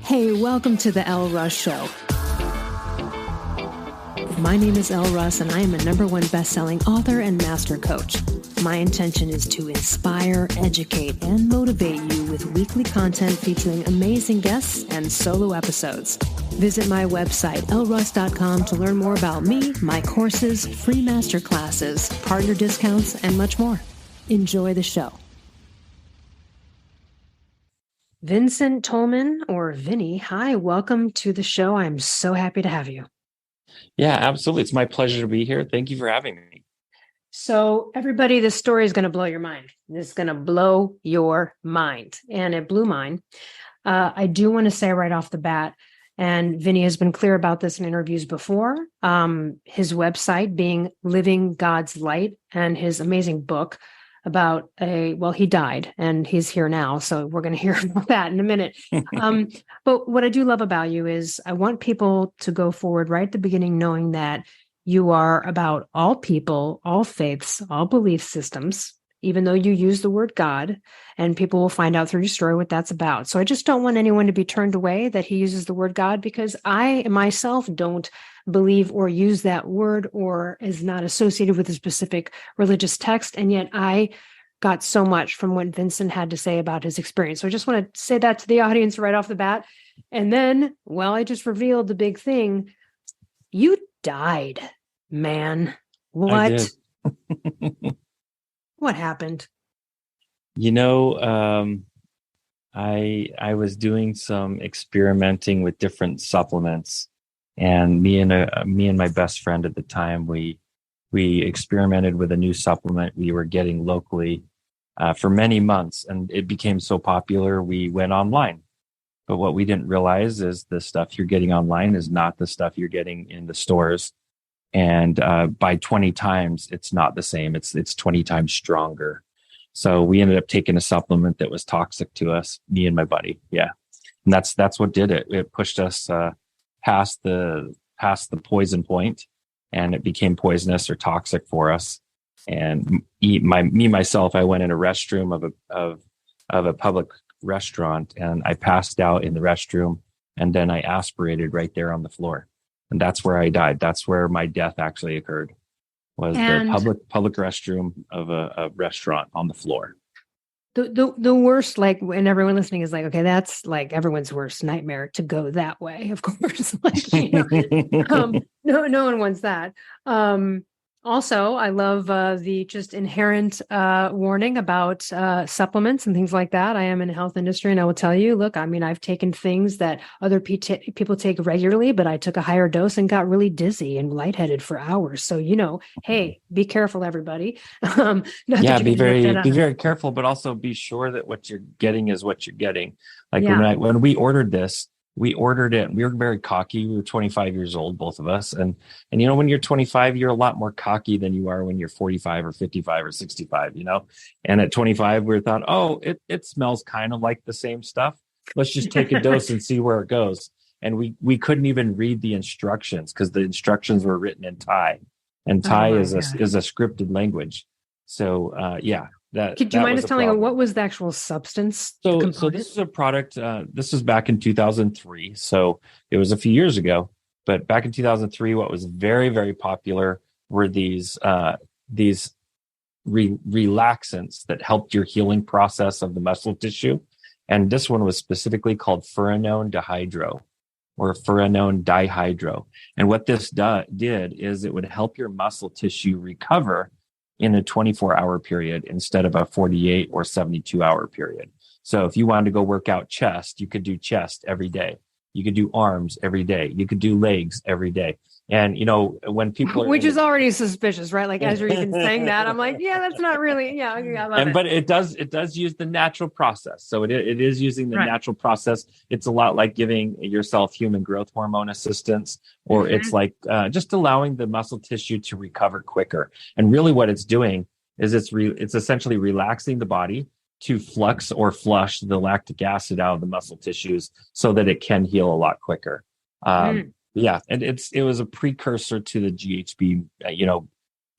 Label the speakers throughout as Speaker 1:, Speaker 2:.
Speaker 1: Hey, welcome to the Elle Russ Show. My name is Elle Russ, and I am a #1 best-selling author and master coach. My intention is to inspire, educate, and motivate you with weekly content featuring amazing guests and solo episodes. Visit my website, elleruss.com, to learn more about me, my courses, free masterclasses, partner discounts, and much more. Enjoy the show. Vincent Tolman, or Vinney, hi, welcome to the show. I'm so happy to have you.
Speaker 2: Yeah, absolutely. It's my pleasure to be here. Thank you for having me.
Speaker 1: So everybody, this story is going to blow your mind. It's going to blow your mind. And it blew mine. I do want to say right off the bat, and Vinney has been clear about this in interviews before, his website being Living God's Light, and his amazing book about he died and he's here now. So we're going to hear about that in a minute. But what I do love about you is I want people to go forward right at the beginning, knowing that you are about all people, all faiths, all belief systems, even though you use the word God, and people will find out through your story what that's about. So I just don't want anyone to be turned away that he uses the word God, because I myself don't believe or use that word, or is not associated with a specific religious text. And yet I got so much from what Vincent had to say about his experience. So I just want to say that to the audience right off the bat. And then, I just revealed the big thing. You died, man. What?
Speaker 2: I did.
Speaker 1: What happened?
Speaker 2: I was doing some experimenting with different supplements, and me and my best friend at the time, we experimented with a new supplement we were getting locally for many months, and it became so popular we went online. But what we didn't realize is the stuff you're getting online is not the stuff you're getting in the stores. And by 20 times, it's not the same. It's 20 times stronger. So we ended up taking a supplement that was toxic to us, me and my buddy. Yeah. And that's what did it. It pushed us past the poison point, and it became poisonous or toxic for us. And myself, I went in a restroom of a public restaurant, and I passed out in the restroom, and then I aspirated right there on the floor. And that's where I died. That's where my death actually occurred, was the public restroom of a restaurant on the floor.
Speaker 1: The worst, and everyone listening is like, okay, that's like everyone's worst nightmare, to go that way, of course. No one wants that. Also, I love the just inherent warning about supplements and things like that. I am in the health industry, and I will tell you, look, I've taken things that other people take regularly, but I took a higher dose and got really dizzy and lightheaded for hours. So, hey, be careful, everybody.
Speaker 2: Be very careful, but also be sure that what you're getting is what you're getting. When we ordered this, we ordered it. We were very cocky. We were 25 years old, both of us. And when you're 25, you're a lot more cocky than you are when you're 45 or 55 or 65, And at 25, we thought, it smells kind of like the same stuff. Let's just take a dose and see where it goes. And we couldn't even read the instructions, because the instructions were written in Thai. And Thai is a scripted language. So,
Speaker 1: Could you mind us telling me what was the actual substance?
Speaker 2: So this is a product. This was back in 2003. So it was a few years ago. But back in 2003, what was very, very popular were these relaxants that helped your healing process of the muscle tissue. And this one was specifically called furanone dihydro, or furanone dihydro. And what this did is it would help your muscle tissue recover in a 24-hour period instead of a 48 or 72-hour period. So if you wanted to go work out chest, you could do chest every day. You could do arms every day. You could do legs every day. And, when people are...
Speaker 1: Which is already suspicious, right? Like, as you're even saying that, I'm like, yeah, that's not really... Yeah, I love it.
Speaker 2: But it does use the natural process. So it is using the natural process. It's a lot like giving yourself human growth hormone assistance, or it's like just allowing the muscle tissue to recover quicker. And really what it's doing is it's essentially relaxing the body to flux or flush the lactic acid out of the muscle tissues so that it can heal a lot quicker. Yeah, and it was a precursor to the GHB,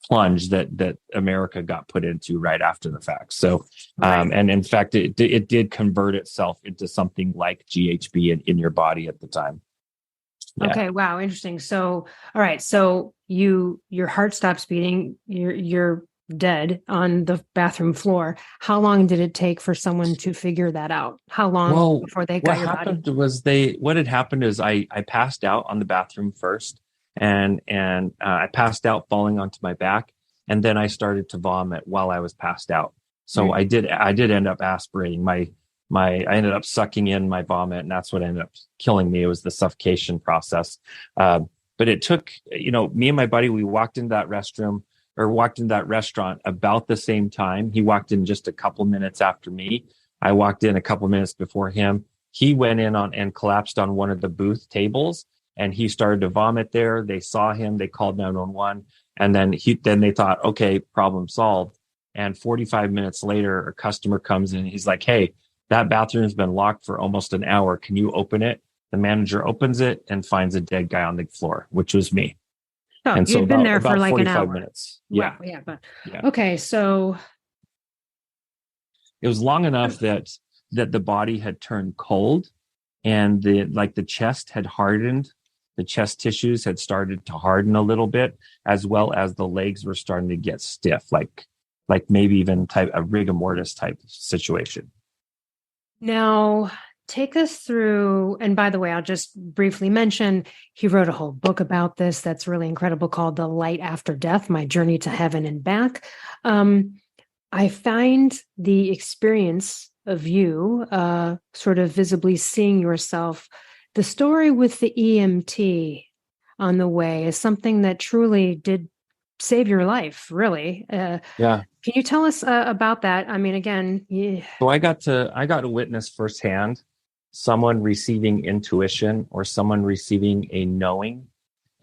Speaker 2: plunge that America got put into right after the fact. So,
Speaker 1: Right.
Speaker 2: and in fact, it did convert itself into something like GHB in your body at the time. Yeah.
Speaker 1: Okay. Wow. Interesting. So, all right. So your heart stops beating. You're dead on the bathroom floor. How long did it take for someone to figure that out? How long
Speaker 2: Well,
Speaker 1: before they
Speaker 2: what
Speaker 1: got your body?
Speaker 2: happened was what had happened is I passed out on the bathroom first, and I passed out falling onto my back, and then I started to vomit while I was passed out. So I did end up aspirating I ended up sucking in my vomit, and that's what ended up killing me. It was the suffocation process. But it took, me and my buddy, we walked into that restaurant about the same time. He walked in just a couple minutes after me. I walked in a couple minutes before him. He went in on and collapsed on one of the booth tables, and he started to vomit there. They saw him, they called 911, and then they thought, okay, problem solved. And 45 minutes later, a customer comes in, and he's like, hey, that bathroom has been locked for almost an hour. Can you open it? The manager opens it and finds a dead guy on the floor, which was me.
Speaker 1: Oh,
Speaker 2: And so
Speaker 1: you'd been there for
Speaker 2: about
Speaker 1: like an
Speaker 2: 45
Speaker 1: hour.
Speaker 2: minutes. Yeah.
Speaker 1: Wow, yeah. But
Speaker 2: Yeah.
Speaker 1: okay, so
Speaker 2: It was long enough that the body had turned cold, and the chest had hardened. The chest tissues had started to harden a little bit, as well as the legs were starting to get stiff, like maybe even a rigor mortis type situation.
Speaker 1: now take us through, and by the way, I'll just briefly mention he wrote a whole book about this that's really incredible called The Light After Death, My Journey to Heaven and Back. I find the experience of you sort of visibly seeing yourself, the story with the EMT on the way is something that truly did save your life, really.
Speaker 2: Yeah.
Speaker 1: Can you tell us about that? I mean, again, yeah.
Speaker 2: So I got to witness firsthand someone receiving intuition or someone receiving a knowing,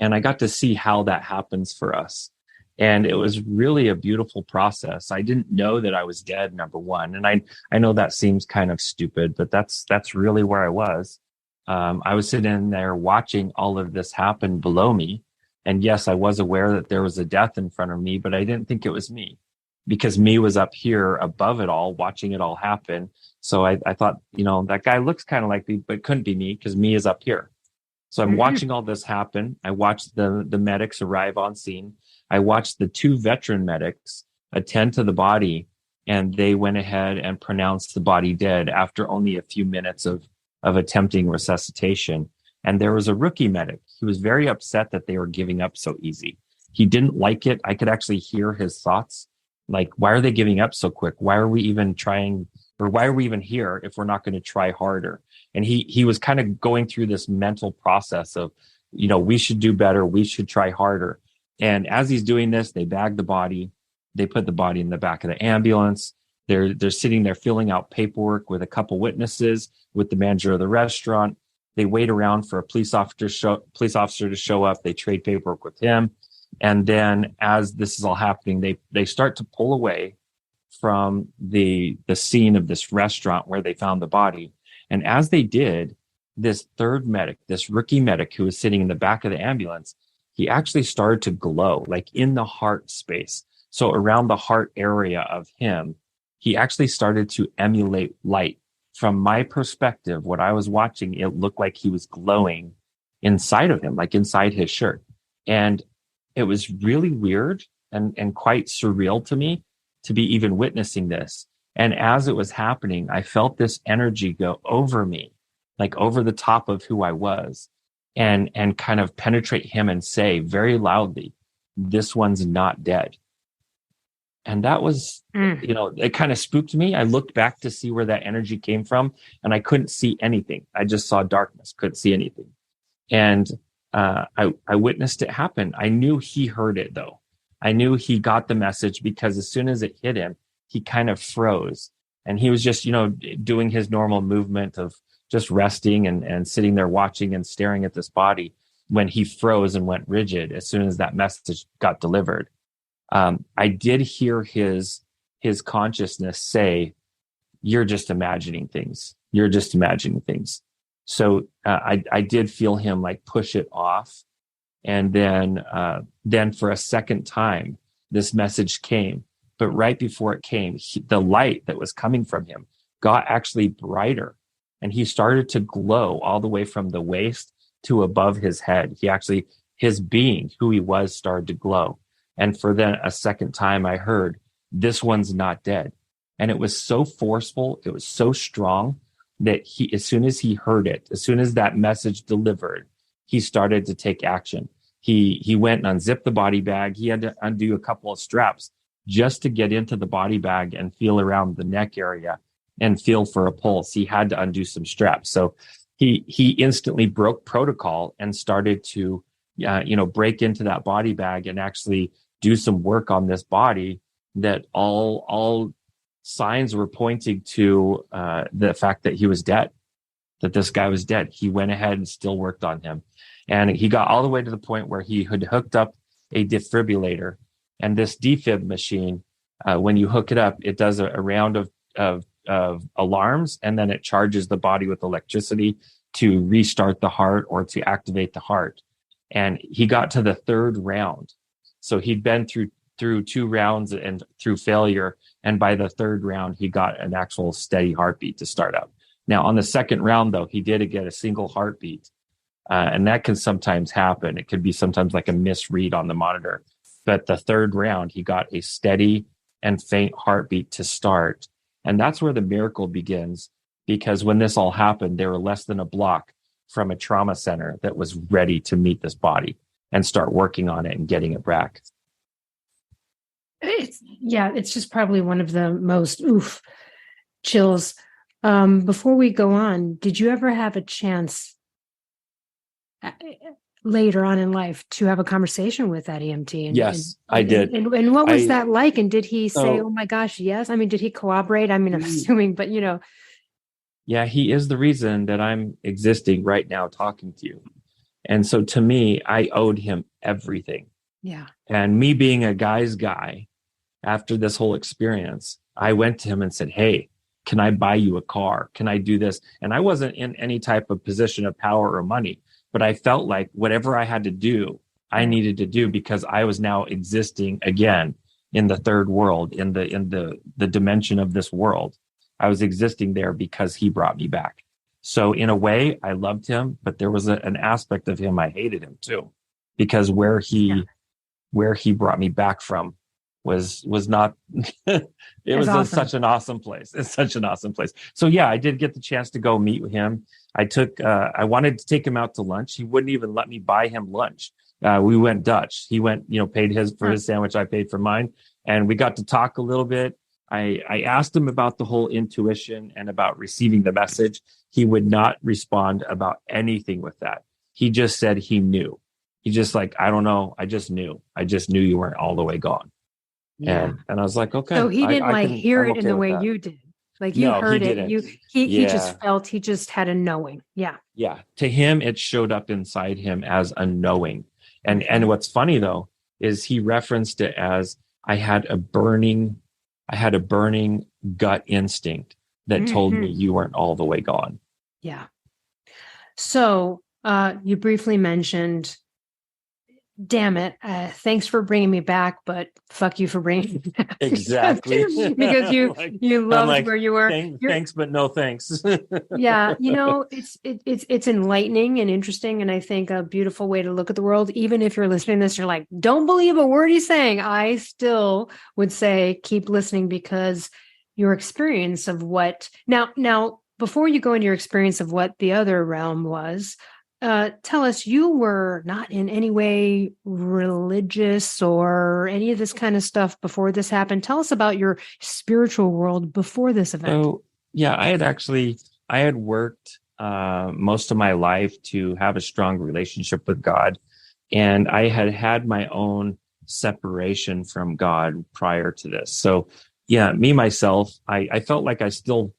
Speaker 2: and I got to see how that happens for us. And it was really a beautiful process. I didn't know that I was dead, number one. And I know that seems kind of stupid, but that's really where I was. I was sitting there watching all of this happen below me. And yes, I was aware that there was a death in front of me, but I didn't think it was me, because me was up here above it all, watching it all happen. So I thought, that guy looks kind of like me, but couldn't be me because me is up here. So I'm watching all this happen. I watched the medics arrive on scene. I watched the 2 veteran medics attend to the body, and they went ahead and pronounced the body dead after only a few minutes of attempting resuscitation. And there was a rookie medic. He was very upset that they were giving up so easy. He didn't like it. I could actually hear his thoughts. Like, why are they giving up so quick? Why are we even trying, or why are we even here if we're not going to try harder? And he was kind of going through this mental process of, we should do better. We should try harder. And as he's doing this, they bag the body. They put the body in the back of the ambulance. They're sitting there filling out paperwork with a couple witnesses, with the manager of the restaurant. They wait around for a police officer to show up. They trade paperwork with him. And then as this is all happening, they start to pull away from the scene of this restaurant where they found the body. And as they did, this third medic, this rookie medic who was sitting in the back of the ambulance, he actually started to glow, like in the heart space. So around the heart area of him, he actually started to emulate light. From my perspective, what I was watching, it looked like he was glowing inside of him, like inside his shirt. And it was really weird and quite surreal to me to be even witnessing this. And as it was happening, I felt this energy go over me, like over the top of who I was, and kind of penetrate him and say very loudly, "This one's not dead." And that was, it kind of spooked me. I looked back to see where that energy came from, and I couldn't see anything. I just saw darkness, couldn't see anything. And I witnessed it happen. I knew he heard it, though. I knew he got the message, because as soon as it hit him, he kind of froze. And he was just, doing his normal movement of just resting and sitting there watching and staring at this body, when he froze and went rigid as soon as that message got delivered. I did hear his consciousness say, "You're just imagining things. You're just imagining things." So I did feel him like push it off. And then for a second time, this message came. But right before it came, the light that was coming from him got actually brighter, and he started to glow all the way from the waist to above his head. His being, who he was, started to glow. And for then a second time, I heard, "This one's not dead." And it was so forceful, it was so strong that as soon as he heard it, as soon as that message delivered, he started to take action. He went and unzipped the body bag. He had to undo a couple of straps just to get into the body bag and feel around the neck area and feel for a pulse. He had to undo some straps. So he instantly broke protocol and started to, break into that body bag and actually do some work on this body that all signs were pointing to the fact that he was dead, that this guy was dead. He went ahead and still worked on him. And he got all the way to the point where he had hooked up a defibrillator. And this defib machine, when you hook it up, it does a round of alarms, and then it charges the body with electricity to restart the heart or to activate the heart. And he got to the third round. So he'd been through 2 rounds and through failure. And by the third round, he got an actual steady heartbeat to start up. Now, on the second round, though, he did get a single heartbeat. And that can sometimes happen. It could be sometimes like a misread on the monitor. But the third round, he got a steady and faint heartbeat to start. And that's where the miracle begins, because when this all happened, they were less than a block from a trauma center that was ready to meet this body and start working on it and getting it back.
Speaker 1: It's just probably one of the most chills. Before we go on, did you ever have a chance later on in life to have a conversation with that EMT?
Speaker 2: Yes, I did.
Speaker 1: And what was that like? And did he say, "Oh my gosh, yes"? I mean, did he corroborate? I mean, I'm assuming, but
Speaker 2: Yeah, he is the reason that I'm existing right now talking to you. And so to me, I owed him everything.
Speaker 1: Yeah.
Speaker 2: And me being a guy's guy, after this whole experience, I went to him and said, "Hey, can I buy you a car? Can I do this?" And I wasn't in any type of position of power or money, but I felt like whatever I had to do, I needed to do, because I was now existing again in the third world, in the dimension of this world. I was existing there because he brought me back. So in a way, I loved him, but there was an aspect of him I hated him too, because where he brought me back from was not it was awesome. Such an awesome place. It's such an awesome place. So yeah, I did get the chance to go meet with him. I wanted to take him out to lunch. He wouldn't even let me buy him lunch. We went Dutch. He went, paid for his sandwich. I paid for mine. And we got to talk a little bit. I asked him about the whole intuition and about receiving the message. He would not respond about anything with that. He just said he knew. He just like, "I don't know. I just knew. I just knew you weren't all the way gone." Yeah. And I was like, okay.
Speaker 1: So he didn't hear it in the way you did. Like you heard it. He just felt, he just had a knowing. Yeah.
Speaker 2: Yeah. To him, it showed up inside him as a knowing. And what's funny though, is he referenced it as I had a burning gut instinct that told me you weren't all the way gone.
Speaker 1: Yeah. So you briefly mentioned, "Damn it, thanks for bringing me back, but fuck you for bringing me back."
Speaker 2: Exactly.
Speaker 1: Because you loved where you were.
Speaker 2: Thanks, but no thanks.
Speaker 1: Yeah, it's enlightening and interesting, and I think a beautiful way to look at the world. Even if you're listening to this, you're like, "Don't believe a word he's saying," I still would say keep listening, because your experience of what now before you go into your experience of what the other realm was. Tell us, you were not in any way religious or any of this kind of stuff before this happened. Tell us about your spiritual world before this event.
Speaker 2: So, yeah, I had worked most of my life to have a strong relationship with God. And I had my own separation from God prior to this. So, yeah, myself, I felt like I still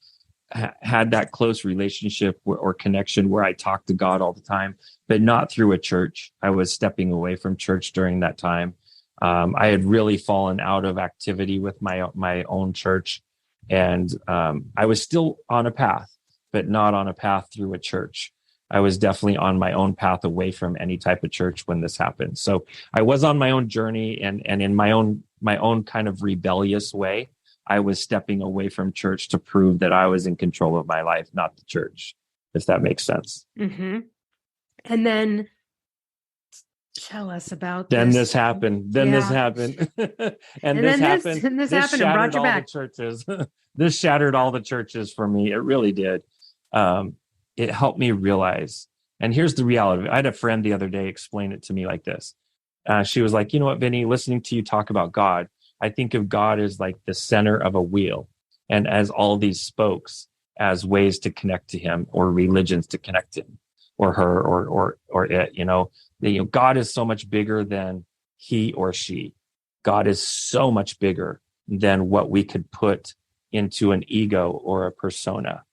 Speaker 2: had that close relationship or connection where I talked to God all the time, but not through a church. I was stepping away from church during that time. I had really fallen out of activity with my own church, and I was still on a path, but not on a path through a church. I was definitely on my own path away from any type of church when this happened. So I was on my own journey, and in my own kind of rebellious way, I was stepping away from church to prove that I was in control of my life, not the church, if that makes sense.
Speaker 1: Mm-hmm. And then tell us about
Speaker 2: Then
Speaker 1: this.
Speaker 2: this happened. Then this happened. and this happened.
Speaker 1: And this happened and brought
Speaker 2: shattered
Speaker 1: you
Speaker 2: all
Speaker 1: back.
Speaker 2: the churches. This shattered all the churches for me. It really did. It helped me realize. And here's the reality. I had a friend the other day explain it to me like this. She was like, you know what, Vinney, listening to you talk about God, I think of God as like the center of a wheel, and as all these spokes as ways to connect to him, or religions to connect to him or her or it, God is so much bigger than he or she. God is so much bigger than what we could put into an ego or a persona.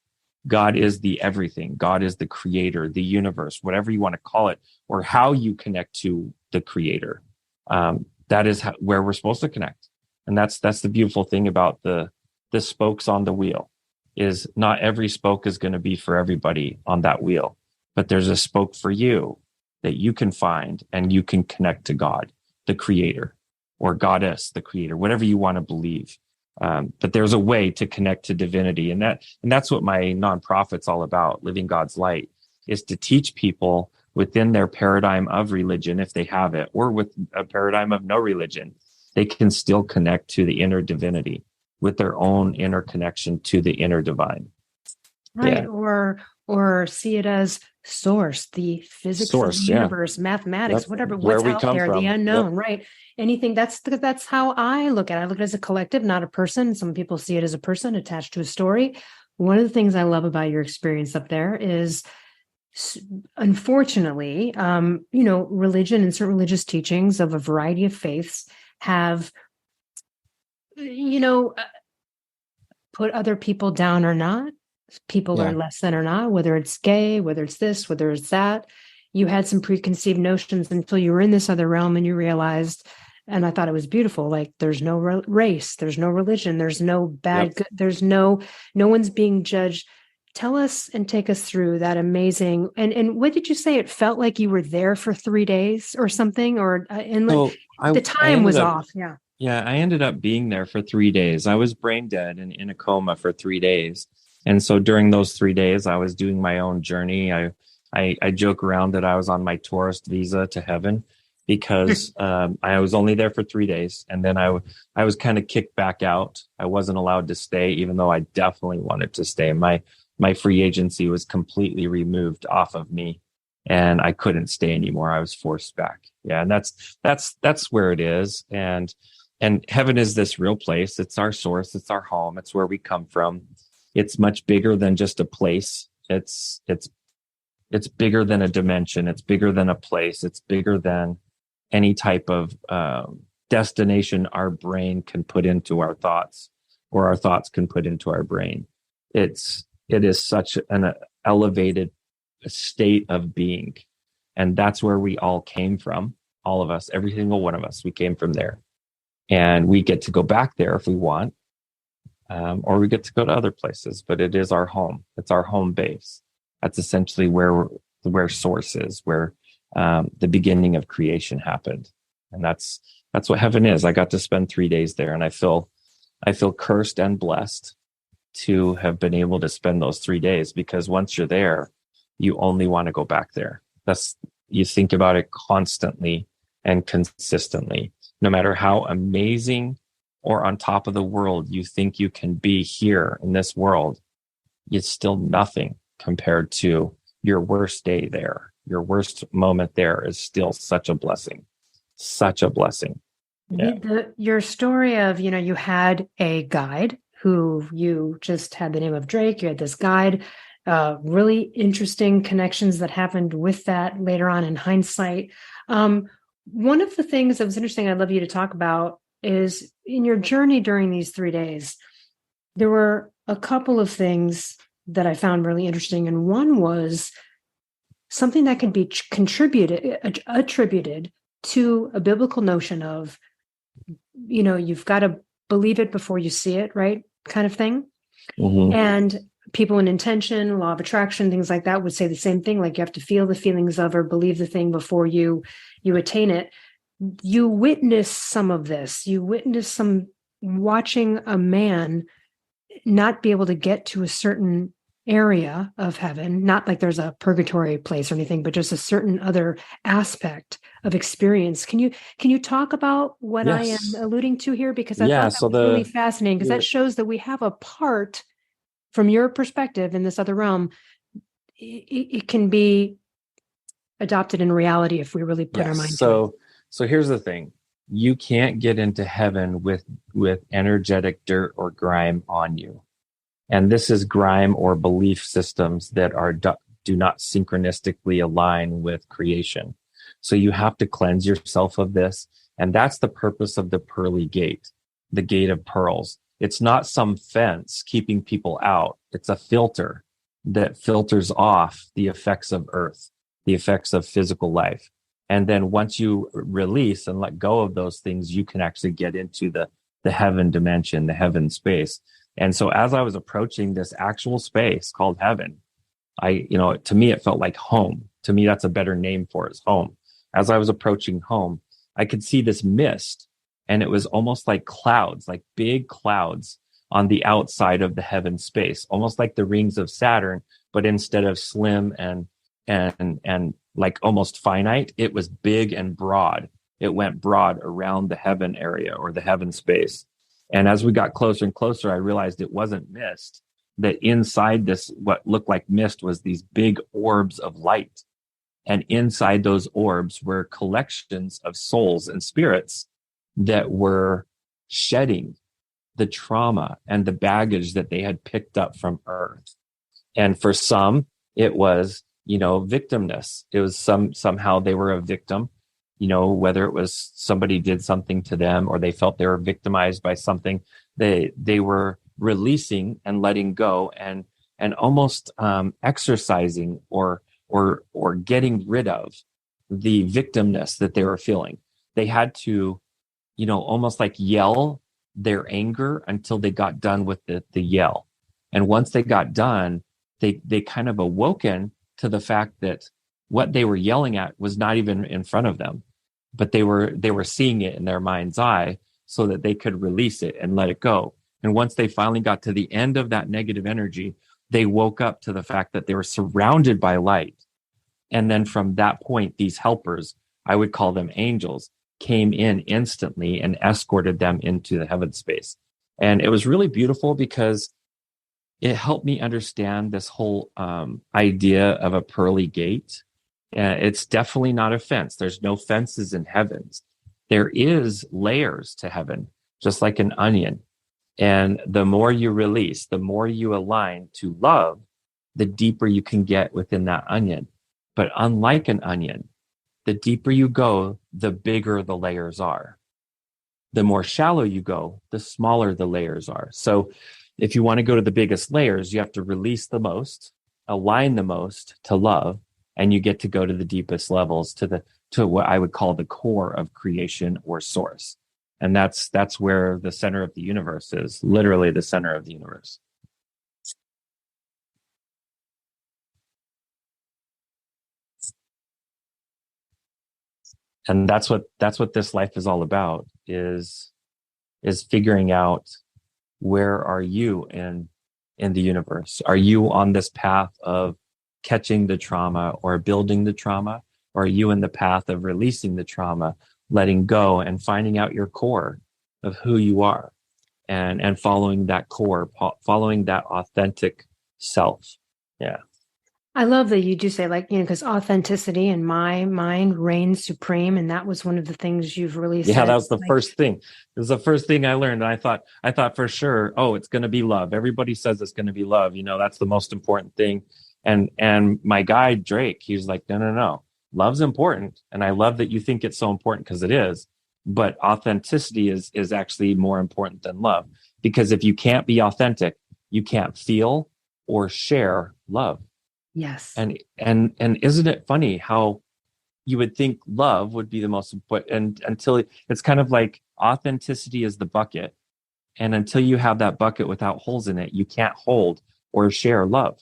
Speaker 2: God is the everything. God is the creator, the universe, whatever you want to call it, or how you connect to the creator. That is where we're supposed to connect. And that's the beautiful thing about the spokes on the wheel, is not every spoke is going to be for everybody on that wheel, but there's a spoke for you that you can find, and you can connect to God, the creator, or goddess, the creator, whatever you want to believe. But there's a way to connect to divinity. And that's what my nonprofit's all about. Living God's Light is to teach people within their paradigm of religion, if they have it, or with a paradigm of no religion, they can still connect to the inner divinity with their own inner connection to the inner divine.
Speaker 1: Right.
Speaker 2: Yeah.
Speaker 1: Or see it as source, the physics of the universe, mathematics, whatever, what's out there, the unknown, right? Anything. That's how I look at it. I look at it as a collective, not a person. Some people see it as a person attached to a story. One of the things I love about your experience up there is, unfortunately, religion and certain religious teachings of a variety of faiths have, put other people down or not. People are less than or not, whether it's gay, whether it's this, whether it's that. You had some preconceived notions until you were in this other realm and you realized, and I thought it was beautiful, like there's no race, there's no religion, there's no bad, good, there's no one's being judged. Tell us and take us through that amazing, and what did you say? It felt like you were there for 3 days or something, or the time was off. Yeah.
Speaker 2: Yeah, I ended up being there for 3 days. I was brain dead and in a coma for 3 days. And so during those 3 days, I was doing my own journey. I joke around that I was on my tourist visa to heaven, because I was only there for 3 days. And then I was kind of kicked back out. I wasn't allowed to stay, even though I definitely wanted to stay. My free agency was completely removed off of me, and I couldn't stay anymore. I was forced back. Yeah. And that's where it is. And heaven is this real place. It's our source. It's our home. It's where we come from. It's much bigger than just a place. It's bigger than a dimension. It's bigger than a place. It's bigger than any type of destination our brain can put into our thoughts, or our thoughts can put into our brain. It is such an elevated state of being. And that's where we all came from. All of us, every single one of us, we came from there. And we get to go back there if we want. Or we get to go to other places, but it is our home. It's our home base. That's essentially where source is, where the beginning of creation happened. And that's what heaven is. I got to spend 3 days there, and I feel cursed and blessed to have been able to spend those 3 days, because once you're there, you only want to go back there. You think about it constantly and consistently. No matter how amazing or on top of the world you think you can be here in this world, it's still nothing compared to your worst day there. Your worst moment there is still such a blessing. Such a blessing. Yeah.
Speaker 1: Your story of, you had a guide who you just had the name of Drake. You had this guide, really interesting connections that happened with that later on in hindsight. One of the things that was interesting, I'd love you to talk about, is in your journey during these 3 days, there were a couple of things that I found really interesting. And one was something that can be attributed to a biblical notion of, you've got to believe it before you see it, right? Kind of thing. Mm-hmm. And people in intention, law of attraction, things like that would say the same thing. Like you have to feel the feelings of or believe the thing before you attain it. You witness some of this. You witness some watching a man not be able to get to a certain area of heaven, not like there's a purgatory place or anything, but just a certain other aspect of experience. Can you talk about what I am alluding to here? Because I thought that was really fascinating, because that shows that we have a part from your perspective in this other realm. It can be adopted in reality if we really put our mind to it.
Speaker 2: So here's the thing. You can't get into heaven with energetic dirt or grime on you. And this is grime or belief systems that do not synchronistically align with creation. So you have to cleanse yourself of this. And that's the purpose of the pearly gate, the gate of pearls. It's not some fence keeping people out. It's a filter that filters off the effects of earth, the effects of physical life. And then once you release and let go of those things, you can actually get into the heaven dimension, the heaven space. And so as I was approaching this actual space called heaven, to me, it felt like home. To me, that's a better name for it, is home. As I was approaching home, I could see this mist, and it was almost like clouds, like big clouds on the outside of the heaven space, almost like the rings of Saturn, but instead of slim and like almost finite, it was big and broad. It went broad around the heaven area or the heaven space. And as we got closer and closer, I realized it wasn't mist, that inside this, what looked like mist, was these big orbs of light. And inside those orbs were collections of souls and spirits that were shedding the trauma and the baggage that they had picked up from earth. And for some, it was, victimness. It was somehow they were a victim, whether it was somebody did something to them or they felt they were victimized by something, they were releasing and letting go and almost exercising or getting rid of the victimness that they were feeling. They had to, almost like yell their anger until they got done with the yell. And once they got done, they kind of awoken to the fact that what they were yelling at was not even in front of them, but they were seeing it in their mind's eye so that they could release it and let it go. And once they finally got to the end of that negative energy, they woke up to the fact that they were surrounded by light. And then from that point, these helpers, I would call them angels, came in instantly and escorted them into the heaven space. And it was really beautiful because it helped me understand this whole idea of a pearly gate. It's definitely not a fence. There's no fences in heavens. There is layers to heaven, just like an onion. And the more you release, the more you align to love, the deeper you can get within that onion. But unlike an onion, the deeper you go, the bigger the layers are. The more shallow you go, the smaller the layers are. So if you want to go to the biggest layers, you have to release the most, align the most to love, and you get to go to the deepest levels, to what I would call the core of creation or source. And that's where the center of the universe is, literally the center of the universe. And that's what this life is all about, is figuring out, where are you in the universe? Are you on this path of catching the trauma or building the trauma? Or are you in the path of releasing the trauma, letting go, and finding out your core of who you are, and following that core, following that authentic self? Yeah.
Speaker 1: I love that you do say, because authenticity in my mind reigns supreme. And that was one of the things you've really said.
Speaker 2: Yeah, that was the first thing. It was the first thing I learned. And I thought for sure, it's going to be love. Everybody says it's going to be love. That's the most important thing. And my guy, Drake, he's like, no. Love's important. And I love that you think it's so important, because it is. But authenticity is actually more important than love. Because if you can't be authentic, you can't feel or share love.
Speaker 1: Yes.
Speaker 2: And isn't it funny how you would think love would be the most important, and until it's kind of like authenticity is the bucket. And until you have that bucket without holes in it, you can't hold or share love.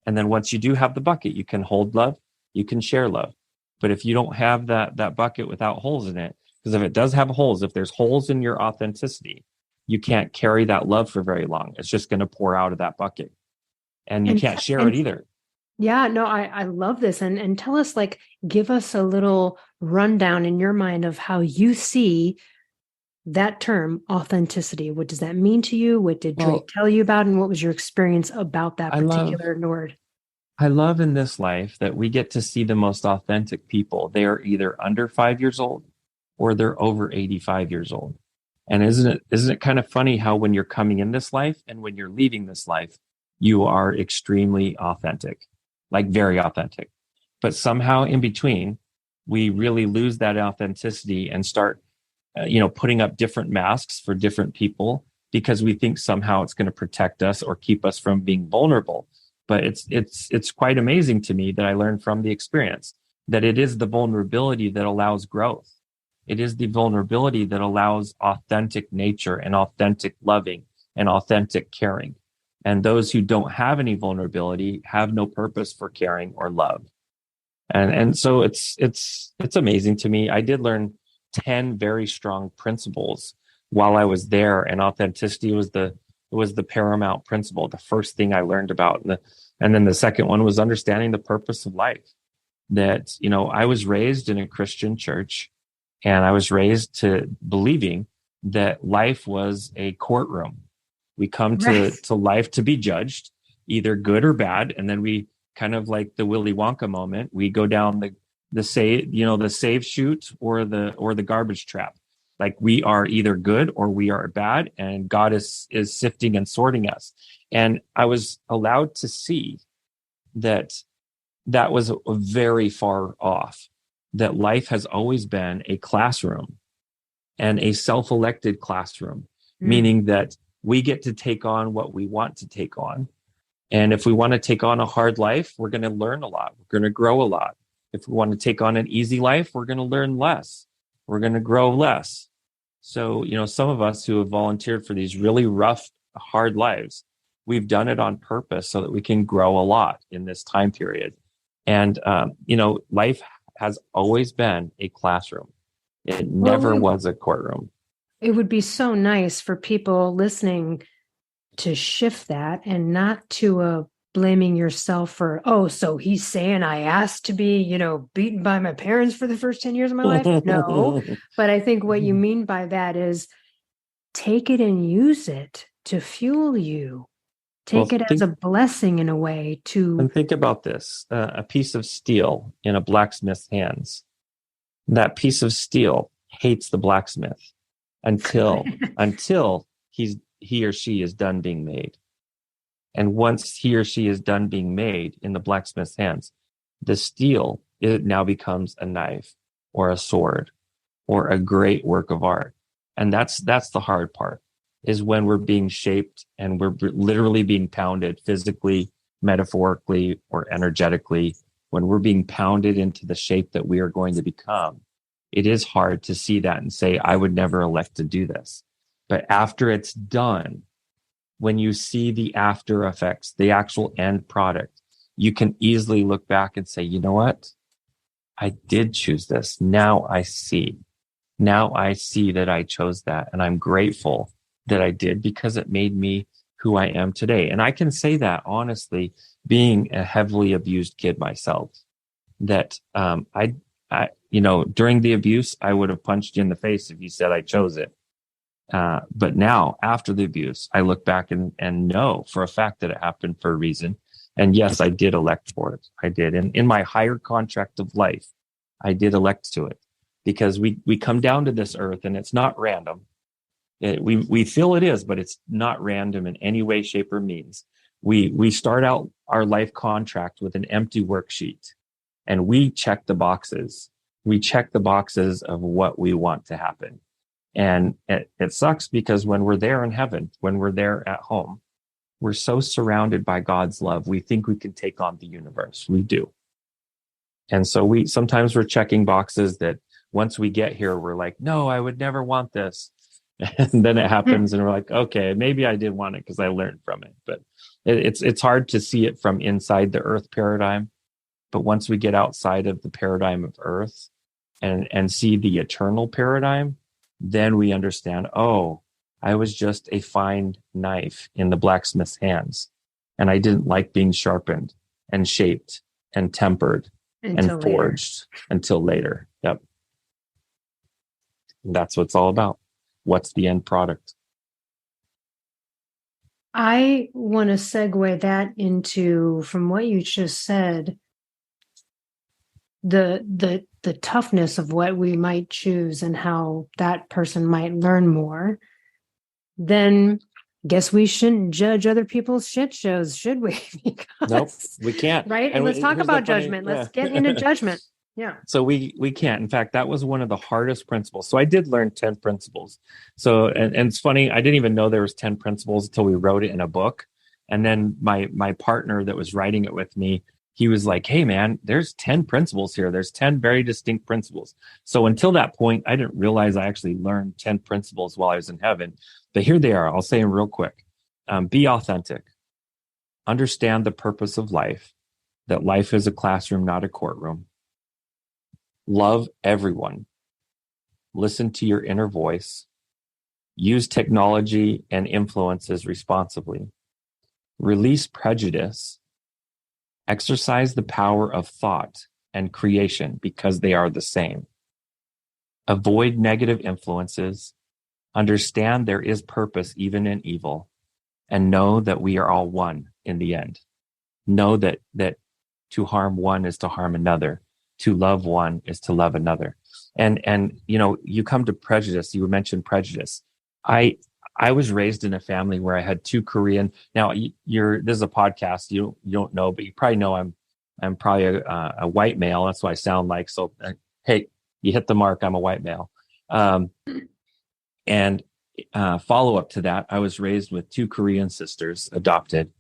Speaker 2: And then once you do have the bucket, you can hold love, you can share love. But if you don't have that bucket without holes in it, because if it does have holes, if there's holes in your authenticity, you can't carry that love for very long. It's just going to pour out of that bucket, and you can't share it either.
Speaker 1: Yeah, no, I love this. And tell us, like, give us a little rundown in your mind of how you see that term, authenticity. What does that mean to you? What did Drake tell you about? And what was your experience about that particular word?
Speaker 2: I love in this life that we get to see the most authentic people. They are either under 5 years old or they're over 85 years old. And isn't it kind of funny how when you're coming in this life and when you're leaving this life, you are extremely authentic, like very authentic. But somehow in between, we really lose that authenticity and start, putting up different masks for different people because we think somehow it's going to protect us or keep us from being vulnerable. But it's quite amazing to me that I learned from the experience that it is the vulnerability that allows growth. It is the vulnerability that allows authentic nature and authentic loving and authentic caring. And those who don't have any vulnerability have no purpose for caring or love. And so it's amazing to me. I did learn 10 very strong principles while I was there, and authenticity was the paramount principle, the first thing I learned about. And then the second one was understanding the purpose of life. That, I was raised in a Christian church, and I was raised to believing that life was a courtroom. We come to life to be judged, either good or bad. And then we kind of like the Willy Wonka moment, we go down the save chute or the garbage trap. Like we are either good or we are bad, and God is sifting and sorting us. And I was allowed to see that was very far off, that life has always been a classroom and a self-elected classroom, meaning that we get to take on what we want to take on. And if we want to take on a hard life, we're going to learn a lot. We're going to grow a lot. If we want to take on an easy life, we're going to learn less. We're going to grow less. So, some of us who have volunteered for these really rough, hard lives, we've done it on purpose so that we can grow a lot in this time period. And, life has always been a classroom. It never was a courtroom.
Speaker 1: It would be so nice for people listening to shift that and not to blaming yourself for, so he's saying I asked to be, beaten by my parents for the first 10 years of my life. No, but I think what you mean by that is take it and use it to fuel you. Take it as a blessing in a way to...
Speaker 2: And think about this, a piece of steel in a blacksmith's hands. That piece of steel hates the blacksmith until he or she is done being made. And once he or she is done being made in the blacksmith's hands, the steel, it now becomes a knife or a sword or a great work of art. And that's the hard part, is when we're being shaped and we're literally being pounded physically, metaphorically, or energetically. When we're being pounded into the shape that we are going to become, it is hard to see that and say, I would never elect to do this. But after it's done, when you see the after effects, the actual end product, you can easily look back and say, you know what? I did choose this. Now I see. Now I see that I chose that. And I'm grateful that I did, because it made me who I am today. And I can say that honestly, being a heavily abused kid myself, that I during the abuse, I would have punched you in the face if you said I chose it. But now, after the abuse, I look back and know for a fact that it happened for a reason. And yes, I did elect for it. I did. And in my higher contract of life, I did elect to it, because we come down to this earth and it's not random. We feel it is, but it's not random in any way, shape, or means. We start out our life contract with an empty worksheet, and we check the boxes. We check the boxes of what we want to happen. And it sucks, because when we're there in heaven, when we're there at home, we're so surrounded by God's love. We think we can take on the universe. We do. And so sometimes we're checking boxes that once we get here, we're like, no, I would never want this. And then it happens and we're like, okay, maybe I did want it because I learned from it. But It's hard to see it from inside the earth paradigm, but once we get outside of the paradigm of earth and see the eternal paradigm, then we understand, oh, I was just a fine knife in the blacksmith's hands, and I didn't like being sharpened and shaped and tempered and forged until later. Yep. And that's what it's all about. What's the end product?
Speaker 1: I want to segue that into, from what you just said, the toughness of what we might choose and how that person might learn more. Then guess we shouldn't judge other people's shit shows, should we? Because,
Speaker 2: nope, we can't.
Speaker 1: Right? And let's talk about judgment. Let's get into judgment. Yeah.
Speaker 2: So we can't. In fact, that was one of the hardest principles. So I did learn 10 principles. So, and it's funny, I didn't even know there was 10 principles until we wrote it in a book. And then my partner that was writing it with me, he was like, hey man, there's 10 principles here. There's 10 very distinct principles. So until that point, I didn't realize I actually learned 10 principles while I was in heaven. But here they are. I'll say them real quick. Be authentic. Understand the purpose of life, that life is a classroom, not a courtroom. Love everyone. Listen to your inner voice. Use technology and influences responsibly. Release prejudice. Exercise the power of thought and creation because they are the same. Avoid negative influences. Understand there is purpose even in evil. And know that we are all one in the end. Know that to harm one is to harm another. To love one is to love another. And you know, you come to prejudice. You mentioned prejudice. I was raised in a family where I had 2 Korean. Now this is a podcast. You don't know, but you probably know I'm probably a white male. That's what I sound like. So hey, you hit the mark. I'm a white male. And follow up to that, I was raised with 2 Korean sisters, adopted,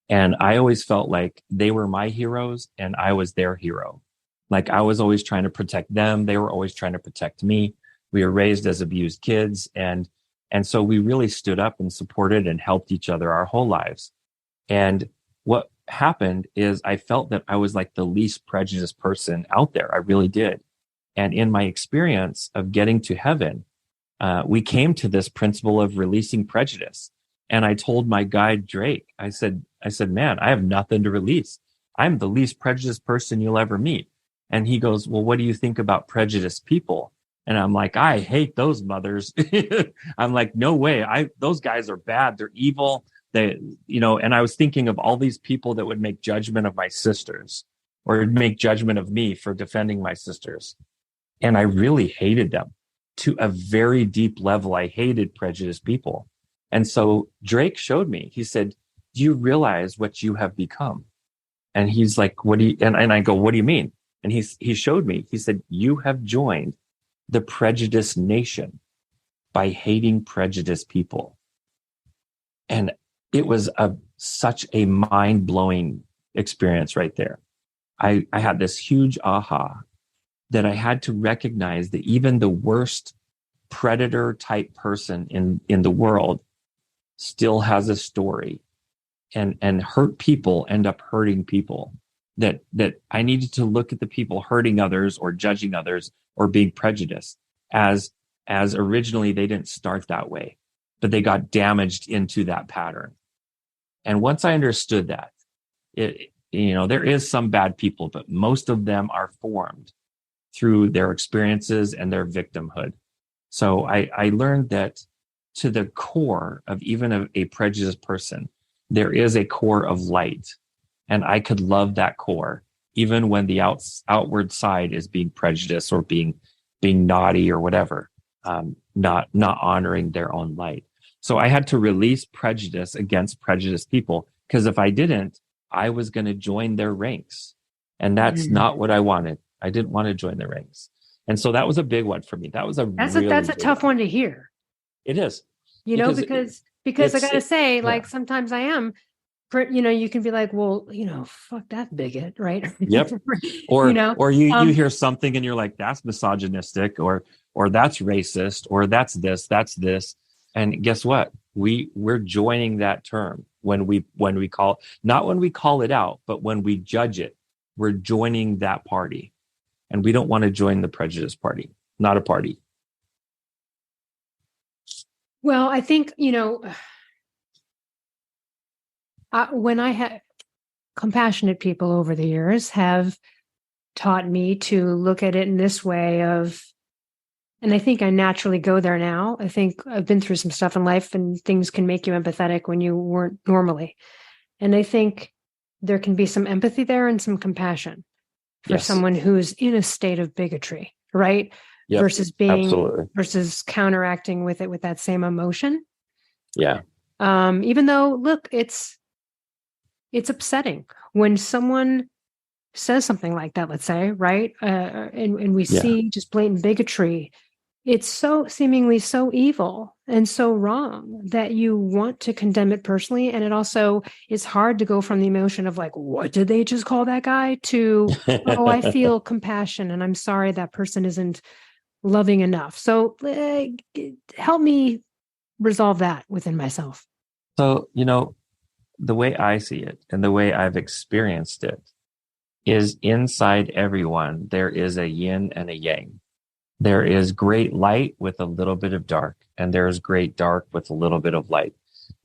Speaker 2: and I always felt like they were my heroes and I was their hero. Like I was always trying to protect them. They were always trying to protect me. We were raised as abused kids. And so we really stood up and supported and helped each other our whole lives. And what happened is I felt that I was like the least prejudiced person out there. I really did. And in my experience of getting to heaven, we came to this principle of releasing prejudice. And I told my guide, Drake, I said, man, I have nothing to release. I'm the least prejudiced person you'll ever meet. And he goes, well, what do you think about prejudiced people? And I'm like, I hate those mothers. I'm like, no way. Those guys are bad. They're evil. And I was thinking of all these people that would make judgment of my sisters or make judgment of me for defending my sisters. And I really hated them to a very deep level. I hated prejudiced people. And so Drake showed me, he said, do you realize what you have become? And he's like, and I go, what do you mean? And he showed me, he said, you have joined the prejudiced nation by hating prejudiced people. And it was such a mind-blowing experience right there. I had this huge aha that I had to recognize that even the worst predator type person in the world still has a story, and hurt people end up hurting people. That I needed to look at the people hurting others or judging others or being prejudiced as originally they didn't start that way, but they got damaged into that pattern. And once I understood that, there is some bad people, but most of them are formed through their experiences and their victimhood. So I learned that to the core of even a prejudiced person, there is a core of light. And I could love that core, even when the outward side is being prejudiced or being naughty or whatever, not honoring their own light. So I had to release prejudice against prejudiced people, because if I didn't, I was going to join their ranks. And that's not what I wanted. I didn't want to join their ranks. And so that was a big one for me. That's a
Speaker 1: tough one to hear.
Speaker 2: It is.
Speaker 1: Because I got to say, like, sometimes I am, you can be like, well, fuck that bigot, right?
Speaker 2: Yep. Or, you hear something and you're like, that's misogynistic, or that's racist, or that's this. And guess what? We're joining that term when we call, not when we call it out, but when we judge it, we're joining that party. And we don't want to join the prejudice party, not a party.
Speaker 1: Well, I think, when I had compassionate people over the years have taught me to look at it in this way of, and I think I naturally go there now. I think I've been through some stuff in life and things can make you empathetic when you weren't normally. And I think there can be some empathy there and some compassion for someone who's in a state of bigotry, right?
Speaker 2: Yep,
Speaker 1: versus counteracting with it with that same emotion.
Speaker 2: Yeah.
Speaker 1: Even though, look, it's upsetting when someone says something like that, let's say, right? And we see just blatant bigotry. It's so seemingly so evil and so wrong that you want to condemn it personally. And it also is hard to go from the emotion of like, what did they just call that guy to, oh, I feel compassion and I'm sorry that person isn't loving enough. So help me resolve that within myself.
Speaker 2: So, the way I see it and the way I've experienced it is inside everyone, there is a yin and a yang. There is great light with a little bit of dark, and there's great dark with a little bit of light.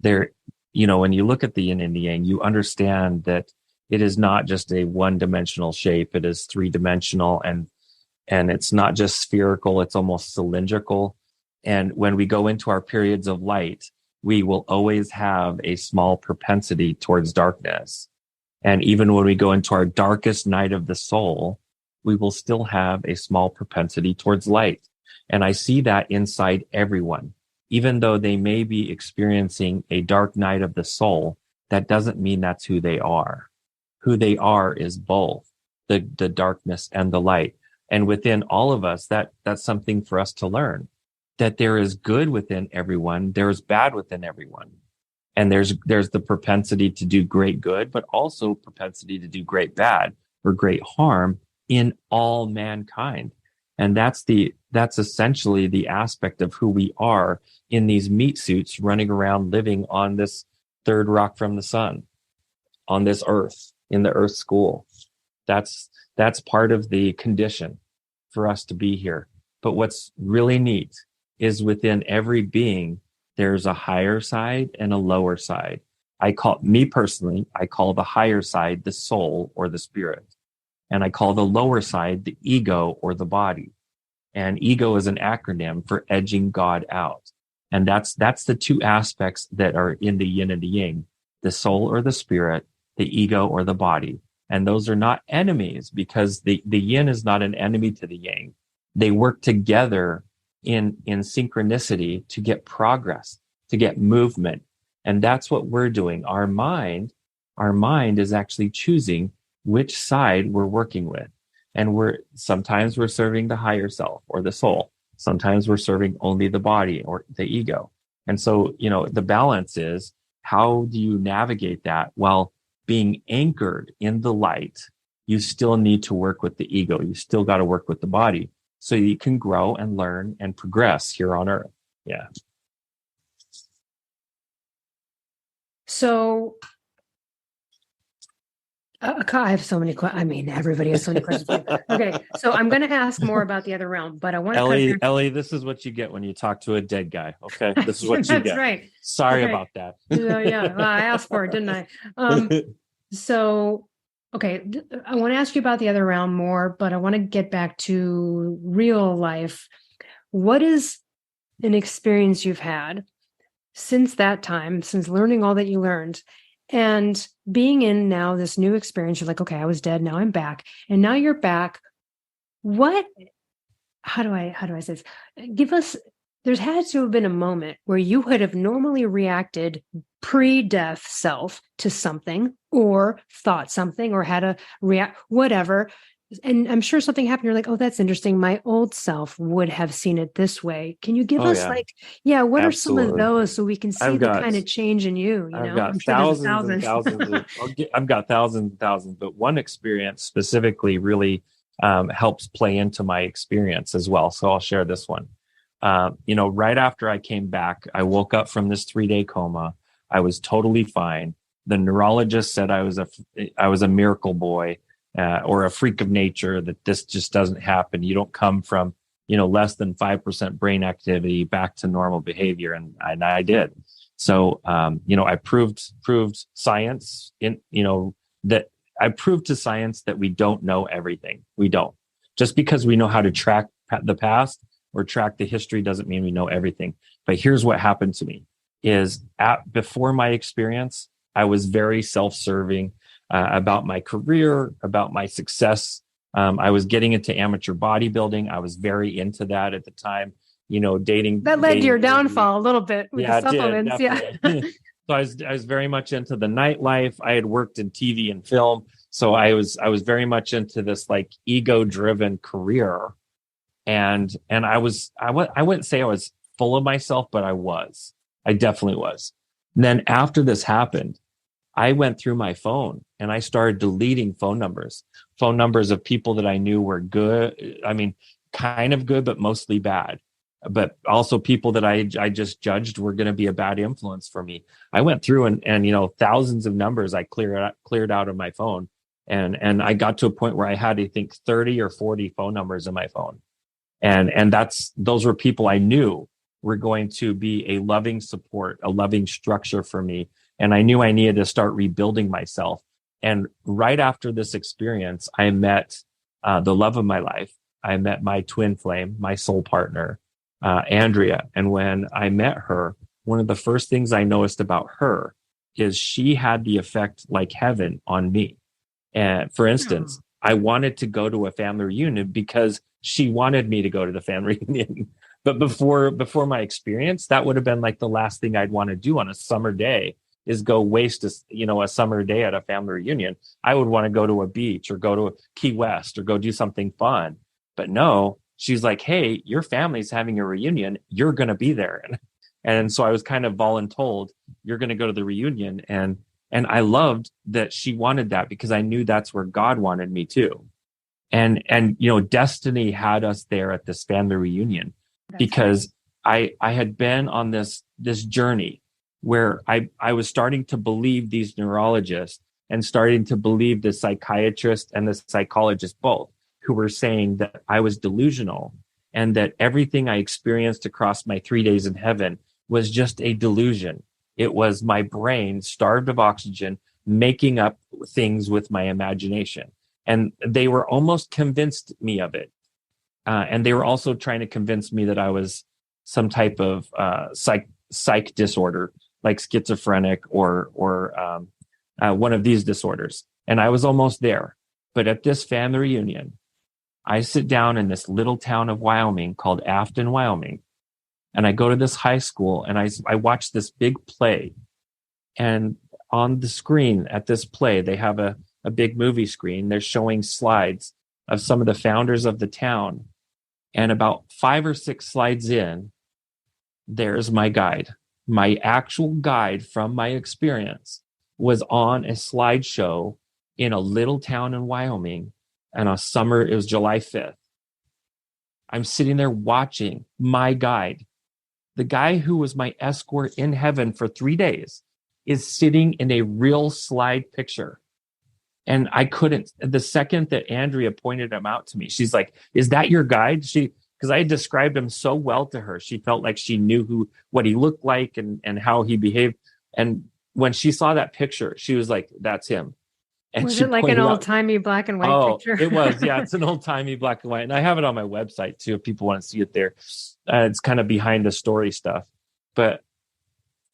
Speaker 2: There, when you look at the yin and the yang, you understand that it is not just a one-dimensional shape. It is three-dimensional, and it's not just spherical. It's almost cylindrical. And when we go into our periods of light, we will always have a small propensity towards darkness. And even when we go into our darkest night of the soul, we will still have a small propensity towards light. And I see that inside everyone. Even though they may be experiencing a dark night of the soul, that doesn't mean that's who they are. Who they are is both the darkness and the light. And within all of us, that's something for us to learn, that there is good within everyone. There is bad within everyone. And there's the propensity to do great good, but also propensity to do great bad or great harm in all mankind. And that's essentially the aspect of who we are in these meat suits running around living on this third rock from the sun, on this earth, in the earth school. That's part of the condition for us to be here. But what's really neat is within every being, there's a higher side and a lower side. I call the higher side the soul or the spirit. And I call the lower side the ego or the body. And ego is an acronym for edging God out. And that's the two aspects that are in the yin and the yang, the soul or the spirit, the ego or the body. And those are not enemies because the yin is not an enemy to the yang. They work together in synchronicity to get progress, to get movement. And that's what we're doing. Our mind is actually choosing which side we're working with. And sometimes we're serving the higher self or the soul. Sometimes we're serving only the body or the ego. And so, the balance is, how do you navigate that? Well, being anchored in the light, you still need to work with the ego. You still got to work with the body so you can grow and learn and progress here on earth. Yeah.
Speaker 1: So I have so many questions. I mean, everybody has so many questions. Okay, so I'm going to ask more about the other realm, but I want to...
Speaker 2: Ellie, this is what you get when you talk to a dead guy, okay? This is what you get.
Speaker 1: That's right.
Speaker 2: Sorry about that.
Speaker 1: Yeah, well, I asked for it, didn't I? So, okay, I want to ask you about the other realm more, but I want to get back to real life. What is an experience you've had since that time, since learning all that you learned, and being in now this new experience? You're like, okay, I was dead, now I'm back. And now you're back. How do I say this? There's had to have been a moment where you would have normally reacted pre-death self to something or thought something or had a react, whatever. And I'm sure something happened. You're like, oh, that's interesting. My old self would have seen it this way. Can you give us what are some of those so we can see the kind of change in you?
Speaker 2: I've got thousands and thousands. I've got thousands and thousands, but one experience specifically really helps play into my experience as well. So I'll share this one. right after I came back, I woke up from this 3-day coma. I was totally fine. The neurologist said I was a miracle boy, or a freak of nature, that this just doesn't happen. You don't come from, less than 5% brain activity back to normal behavior. And I did. So, I proved science that I proved to science that we don't know everything. We don't. Just because we know how to track the past or track the history doesn't mean we know everything. But here's what happened to me is before my experience, I was very self-serving about my career, about my success. I was getting into amateur bodybuilding. I was very into that at the time, dating.
Speaker 1: That led to your downfall a little bit with the supplements.
Speaker 2: Yeah. So I was very much into the nightlife. I had worked in TV and film. So I was very much into this like ego-driven career. And I wouldn't say I was full of myself, but I definitely was. And then after this happened, I went through my phone and I started deleting phone numbers of people that I knew were good. I mean, kind of good, but mostly bad. But also people that I just judged were going to be a bad influence for me. I went through and thousands of numbers I cleared out of my phone. And I got to a point where I had, I think, 30 or 40 phone numbers in my phone. And those were people I knew were going to be a loving support, a loving structure for me. And I knew I needed to start rebuilding myself. And right after this experience, I met the love of my life. I met my twin flame, my soul partner, Andrea. And when I met her, one of the first things I noticed about her is she had the effect like heaven on me. And for instance, I wanted to go to a family reunion because she wanted me to go to the family reunion. But before my experience, that would have been like the last thing I'd want to do on a summer day is go waste a summer day at a family reunion. I would want to go to a beach or go to Key West or go do something fun. But no, she's like, hey, your family's having a reunion. You're going to be there. And so I was kind of voluntold, you're going to go to the reunion. And I loved that she wanted that because I knew that's where God wanted me too. And destiny had us there at this family reunion because I had been on this journey where I was starting to believe these neurologists and starting to believe the psychiatrist and the psychologist both, who were saying that I was delusional and that everything I experienced across my 3 days in heaven was just a delusion. It was my brain starved of oxygen, making up things with my imagination. And they were almost convinced me of it. And they were also trying to convince me that I was some type of psych disorder, like schizophrenic or one of these disorders. And I was almost there. But at this family reunion, I sit down in this little town of Wyoming called Afton, Wyoming. And I go to this high school and I watch this big play. And on the screen at this play, they have a big movie screen. They're showing slides of some of the founders of the town. And about 5 or 6 slides in, there's my guide. My actual guide from my experience was on a slideshow in a little town in Wyoming. And it was July 5th. I'm sitting there watching my guide. The guy who was my escort in heaven for 3 days is sitting in a real slide picture. And I couldn't, the second that Andrea pointed him out to me, she's like, is that your guide? Because I had described him so well to her. She felt like she knew what he looked like and how he behaved. And when she saw that picture, she was like, that's him. And
Speaker 1: was it like an old-timey black and white picture?
Speaker 2: It was. Yeah, it's an old-timey black and white. And I have it on my website too, if people want to see it there. It's kind of behind the story stuff. But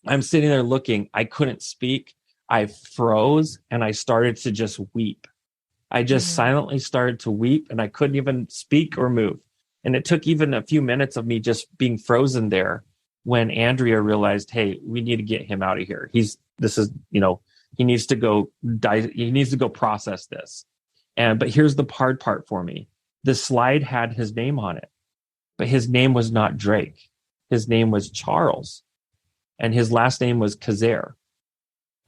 Speaker 2: I'm sitting there looking. I couldn't speak. I froze and I started to just weep. I just silently started to weep and I couldn't even speak or move. And it took even a few minutes of me just being frozen there when Andrea realized, hey, we need to get him out of here. He needs to go die. He needs to go process this. But here's the hard part for me. The slide had his name on it, but his name was not Drake. His name was Charles, and his last name was Kazare.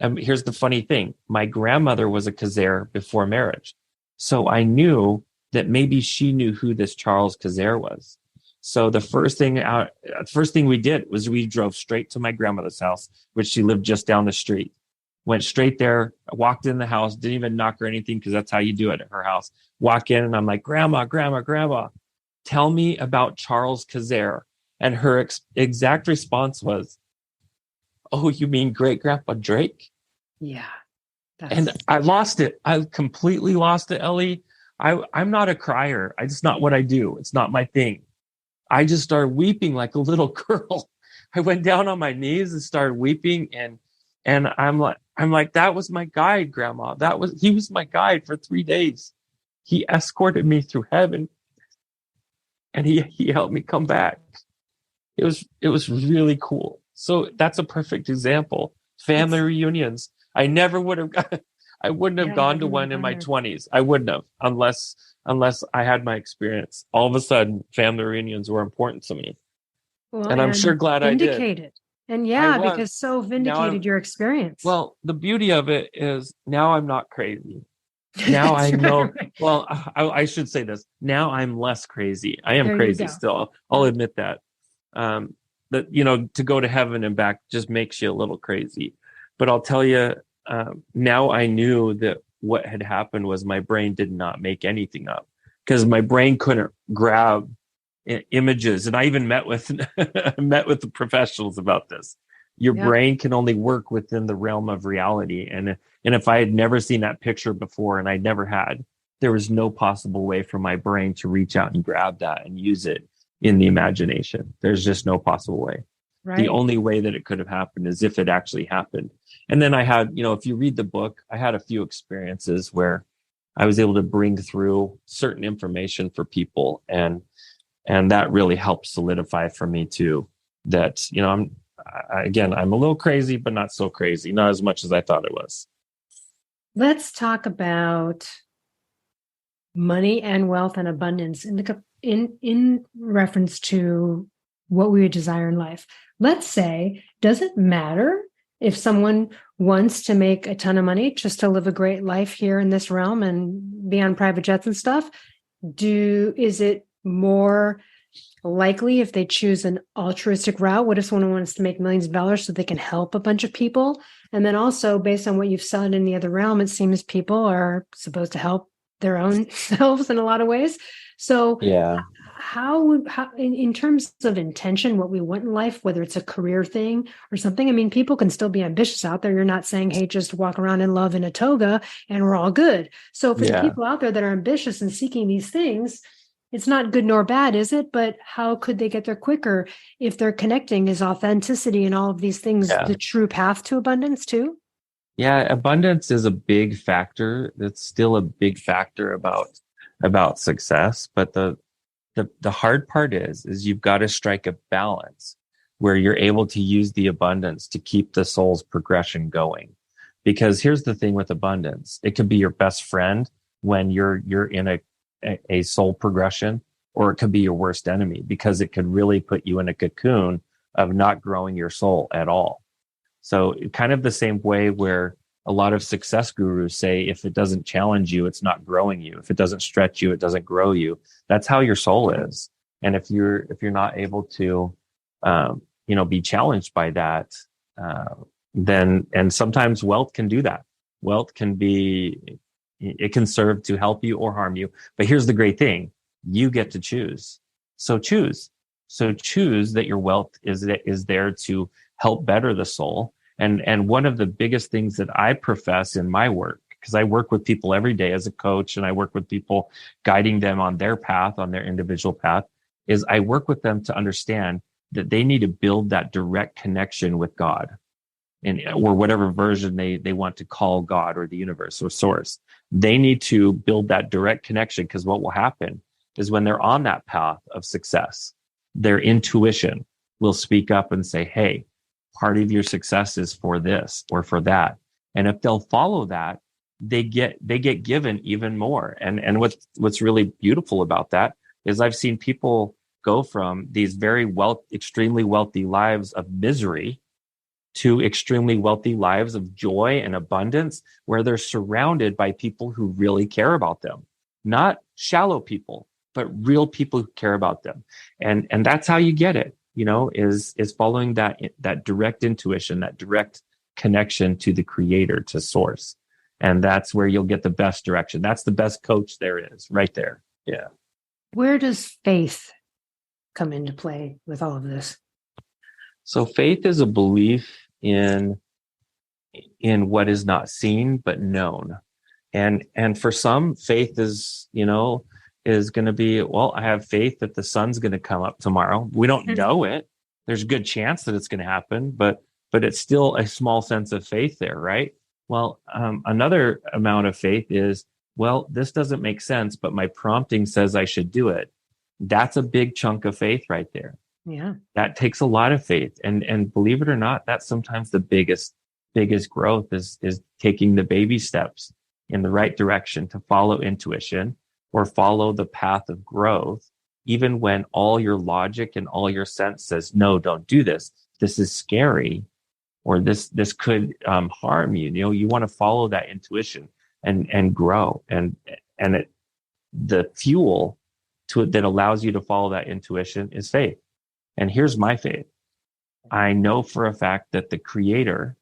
Speaker 2: And here's the funny thing. My grandmother was a Kazare before marriage. So I knew that maybe she knew who this Charles Kazare was. So the first thing we did was we drove straight to my grandmother's house, which she lived just down the street. Went straight there, walked in the house, didn't even knock or anything, because that's how you do it at her house. Walk in and I'm like, Grandma, tell me about Charles Kazare. And her exact response was, oh, you mean great grandpa Drake?
Speaker 1: Yeah.
Speaker 2: And I lost it. I completely lost it, Ellie. I'm not a crier. It's not what I do. It's not my thing. I just started weeping like a little girl. I went down on my knees and started weeping. And I'm like, that was my guide, Grandma. He was my guide for 3 days. He escorted me through heaven, and he helped me come back. It was really cool. So that's a perfect example. Family reunions. I wouldn't have gone to one in my 20s. I wouldn't have, unless I had my experience. All of a sudden, family reunions were important to me.
Speaker 1: Well,
Speaker 2: and I'm sure glad I did.
Speaker 1: And because so vindicated your experience.
Speaker 2: Well, the beauty of it is now I'm not crazy. Now I know. Right. Well, I should say this. Now I'm less crazy. I am crazy still. I'll admit that. That, to go to heaven and back just makes you a little crazy. But I'll tell you, now I knew that what had happened was my brain did not make anything up, because my brain couldn't grab images. And I even met with the professionals about this. Your brain can only work within the realm of reality. And if I had never seen that picture before, and I never had, there was no possible way for my brain to reach out and grab that and use it in the imagination. There's just no possible way. Right. The only way that it could have happened is if it actually happened. And then I had, if you read the book, I had a few experiences where I was able to bring through certain information for people. And that really helped solidify for me too, that, I'm a little crazy, but not so crazy, not as much as I thought it was.
Speaker 1: Let's talk about money and wealth and abundance in reference to what we would desire in life. Let's say, does it matter if someone wants to make a ton of money just to live a great life here in this realm and be on private jets and stuff? Is it more likely if they choose an altruistic route? What if someone wants to make millions of dollars so they can help a bunch of people? And then also, based on what you've said in the other realm, it seems people are supposed to help their own selves in a lot of ways. So how in terms of intention, what we want in life, whether it's a career thing or something, I mean, people can still be ambitious out there. You're not saying, hey, just walk around in love in a toga and we're all good. So for the people out there that are ambitious and seeking these things, it's not good nor bad, is it? But how could they get there quicker if they're connecting is authenticity and all of these things, the true path to abundance too?
Speaker 2: Yeah, abundance is a big factor. It's still a big factor about success. But the hard part is you've got to strike a balance where you're able to use the abundance to keep the soul's progression going. Because here's the thing with abundance. It could be your best friend when you're in a soul progression, or it could be your worst enemy, because it could really put you in a cocoon of not growing your soul at all. So kind of the same way where a lot of success gurus say, if it doesn't challenge you, it's not growing you. If it doesn't stretch you, it doesn't grow you. That's how your soul is. And if you're not able to, be challenged by that, then, and sometimes wealth can do that. Wealth it can serve to help you or harm you. But here's the great thing. You get to choose. So choose that your wealth is there to help better the soul. And one of the biggest things that I profess in my work, because I work with people every day as a coach, and I work with people guiding them on their path, on their individual path, is I work with them to understand that they need to build that direct connection with God, or whatever version they want to call God or the universe or source. They need to build that direct connection, because what will happen is when they're on that path of success, their intuition will speak up and say, hey, part of your success is for this or for that. And if they'll follow that, they get given even more. And what's really beautiful about that is I've seen people go from these extremely wealthy lives of misery to extremely wealthy lives of joy and abundance, where they're surrounded by people who really care about them, not shallow people, but real people who care about them. And that's how you get it, is following that direct intuition, that direct connection to the creator, to source. And that's where you'll get the best direction. That's the best coach there is, right there. Yeah.
Speaker 1: Where does faith come into play with all of this?
Speaker 2: So faith is a belief in what is not seen but known. And for some, faith is going to be, well, I have faith that the sun's going to come up tomorrow. We don't know it. There's a good chance that it's going to happen, but it's still a small sense of faith there, right? Well, another amount of faith is, well, this doesn't make sense, but my prompting says I should do it. That's a big chunk of faith right there.
Speaker 1: Yeah.
Speaker 2: That takes a lot of faith. And believe it or not, that's sometimes the biggest growth is taking the baby steps in the right direction to follow intuition or follow the path of growth, even when all your logic and all your sense says, no, don't do this. This is scary, or this could harm you. You want to follow that intuition and grow. And the fuel to it that allows you to follow that intuition is faith. And here's my faith. I know for a fact that the creator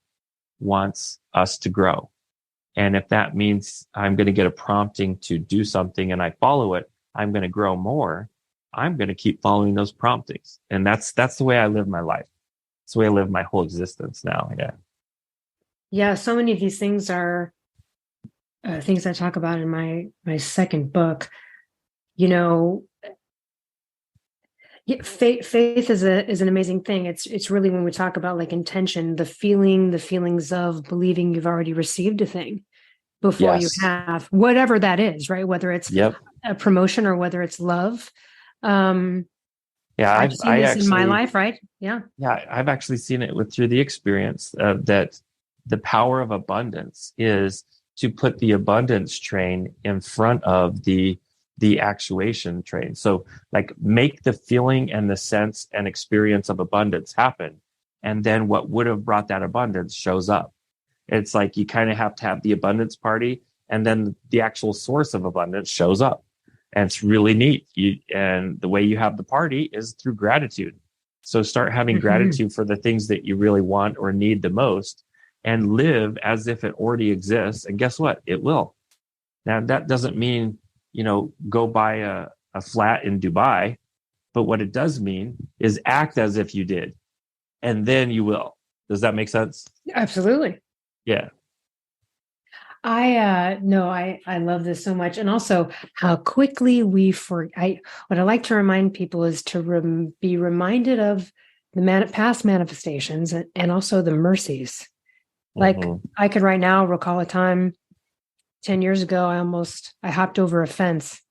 Speaker 2: wants us to grow. And if that means I'm going to get a prompting to do something and I follow it, I'm going to grow more. I'm going to keep following those promptings. And that's the way I live my life. It's the way I live my whole existence now. Yeah. Yeah.
Speaker 1: So many of these things are things I talk about in my second book. Faith is an amazing thing. It's really, when we talk about like intention, the feelings of believing you've already received a thing before you have, whatever that is, right? Whether it's a promotion or whether it's love. I've seen this in my life, right? Yeah.
Speaker 2: Yeah. I've actually seen it through the experience that the power of abundance is to put the abundance train in front of the actuation train. So like make the feeling and the sense and experience of abundance happen. And then what would have brought that abundance shows up. It's like you kind of have to have the abundance party, and then the actual source of abundance shows up. And it's really neat. And the way you have the party is through gratitude. So start having gratitude for the things that you really want or need the most, and live as if it already exists. And guess what? It will. Now, that doesn't mean, go buy a flat in Dubai. But what it does mean is act as if you did, and then you will. Does that make sense?
Speaker 1: Absolutely.
Speaker 2: Yeah.
Speaker 1: I love this so much. And also how quickly what I like to remind people is to be reminded of the past manifestations and also the mercies. Like I could right now recall a time 10 years ago, I hopped over a fence.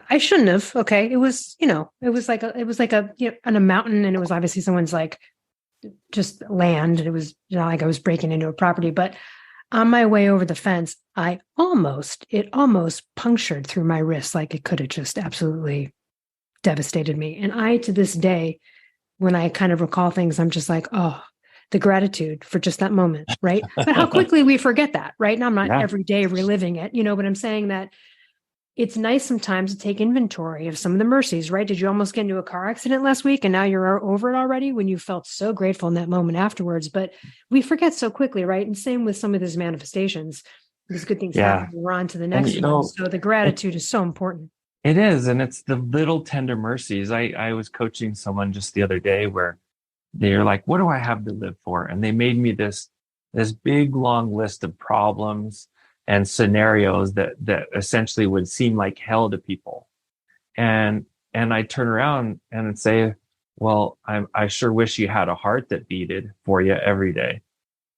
Speaker 1: I shouldn't have. Okay. It was, it was like on a mountain, and it was obviously someone's like just land. It was not like I was breaking into a property, but on my way over the fence, it almost punctured through my wrist. Like it could have just absolutely devastated me. And I, to this day, when I kind of recall things, I'm just like, oh, the gratitude for just that moment, right? But how quickly we forget that, right? And I'm not every day reliving it, but I'm saying that it's nice sometimes to take inventory of some of the mercies, right? Did you almost get into a car accident last week and now you're over it already, when you felt so grateful in that moment afterwards? But we forget so quickly, right? And same with some of these manifestations. These good things happen, we're on to the next one. So the gratitude is so important.
Speaker 2: It is. And it's the little tender mercies. I was coaching someone just the other day where they're like, what do I have to live for? And they made me this big, long list of problems and scenarios that essentially would seem like hell to people. And I turn around and say, well, I sure wish you had a heart that beated for you every day.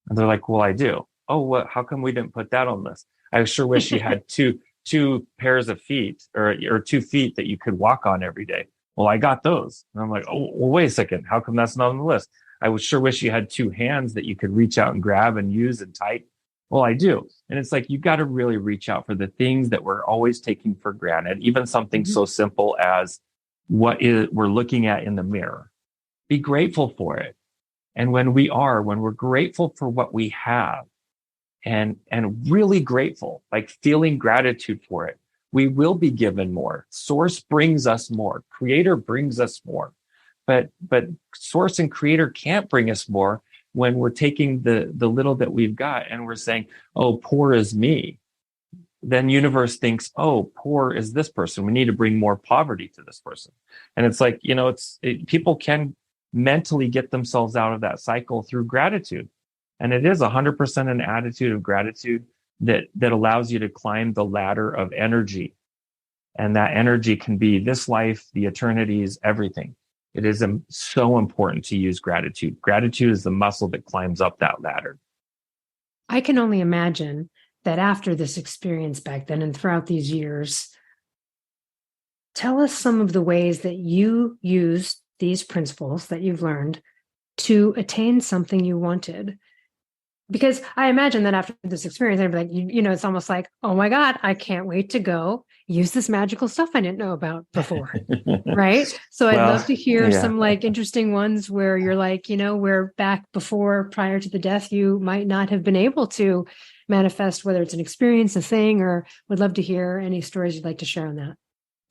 Speaker 2: And they're like, well, I do. Oh, what? How come we didn't put that on this? I sure wish you had two pairs of feet or 2 feet that you could walk on every day. Well, I got those. And I'm like, oh, well, wait a second. How come that's not on the list? I would sure wish you had 2 hands that you could reach out and grab and use and type. Well, I do. And it's like, you got to really reach out for the things that we're always taking for granted, even something so simple as we're looking at in the mirror. Be grateful for it. And when we're grateful for what we have and really grateful, like feeling gratitude for it, we will be given more. Source brings us more. Creator brings us more. But source and creator can't bring us more when we're taking the little that we've got and we're saying, oh, poor is me. Then universe thinks, oh, poor is this person. We need to bring more poverty to this person. And it's like, people can mentally get themselves out of that cycle through gratitude. And it is 100% an attitude of gratitude that allows you to climb the ladder of energy. And that energy can be this life, the eternities, everything. It is so important to use gratitude. Gratitude is the muscle that climbs up that ladder.
Speaker 1: I can only imagine that after this experience back then and throughout these years, tell us some of the ways that you used these principles that you've learned to attain something you wanted. Because I imagine that after this experience, I'd be like, it's almost like, oh my God, I can't wait to go use this magical stuff I didn't know about before. Right. So I'd love to hear some interesting ones where you're like, where back before, prior to the death, you might not have been able to manifest, whether it's an experience, a thing, or would love to hear any stories you'd like to share on that.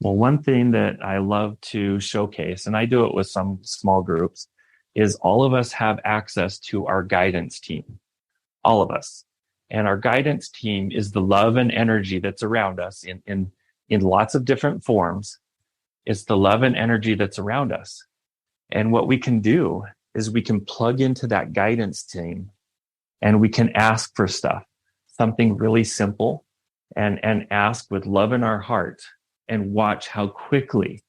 Speaker 2: Well, one thing that I love to showcase, and I do it with some small groups, is all of us have access to our guidance team. All of us. And our guidance team is the love and energy that's around us in lots of different forms. It's the love and energy that's around us. And what we can do is we can plug into that guidance team and we can ask for stuff, something really simple, and ask with love in our heart and watch how quickly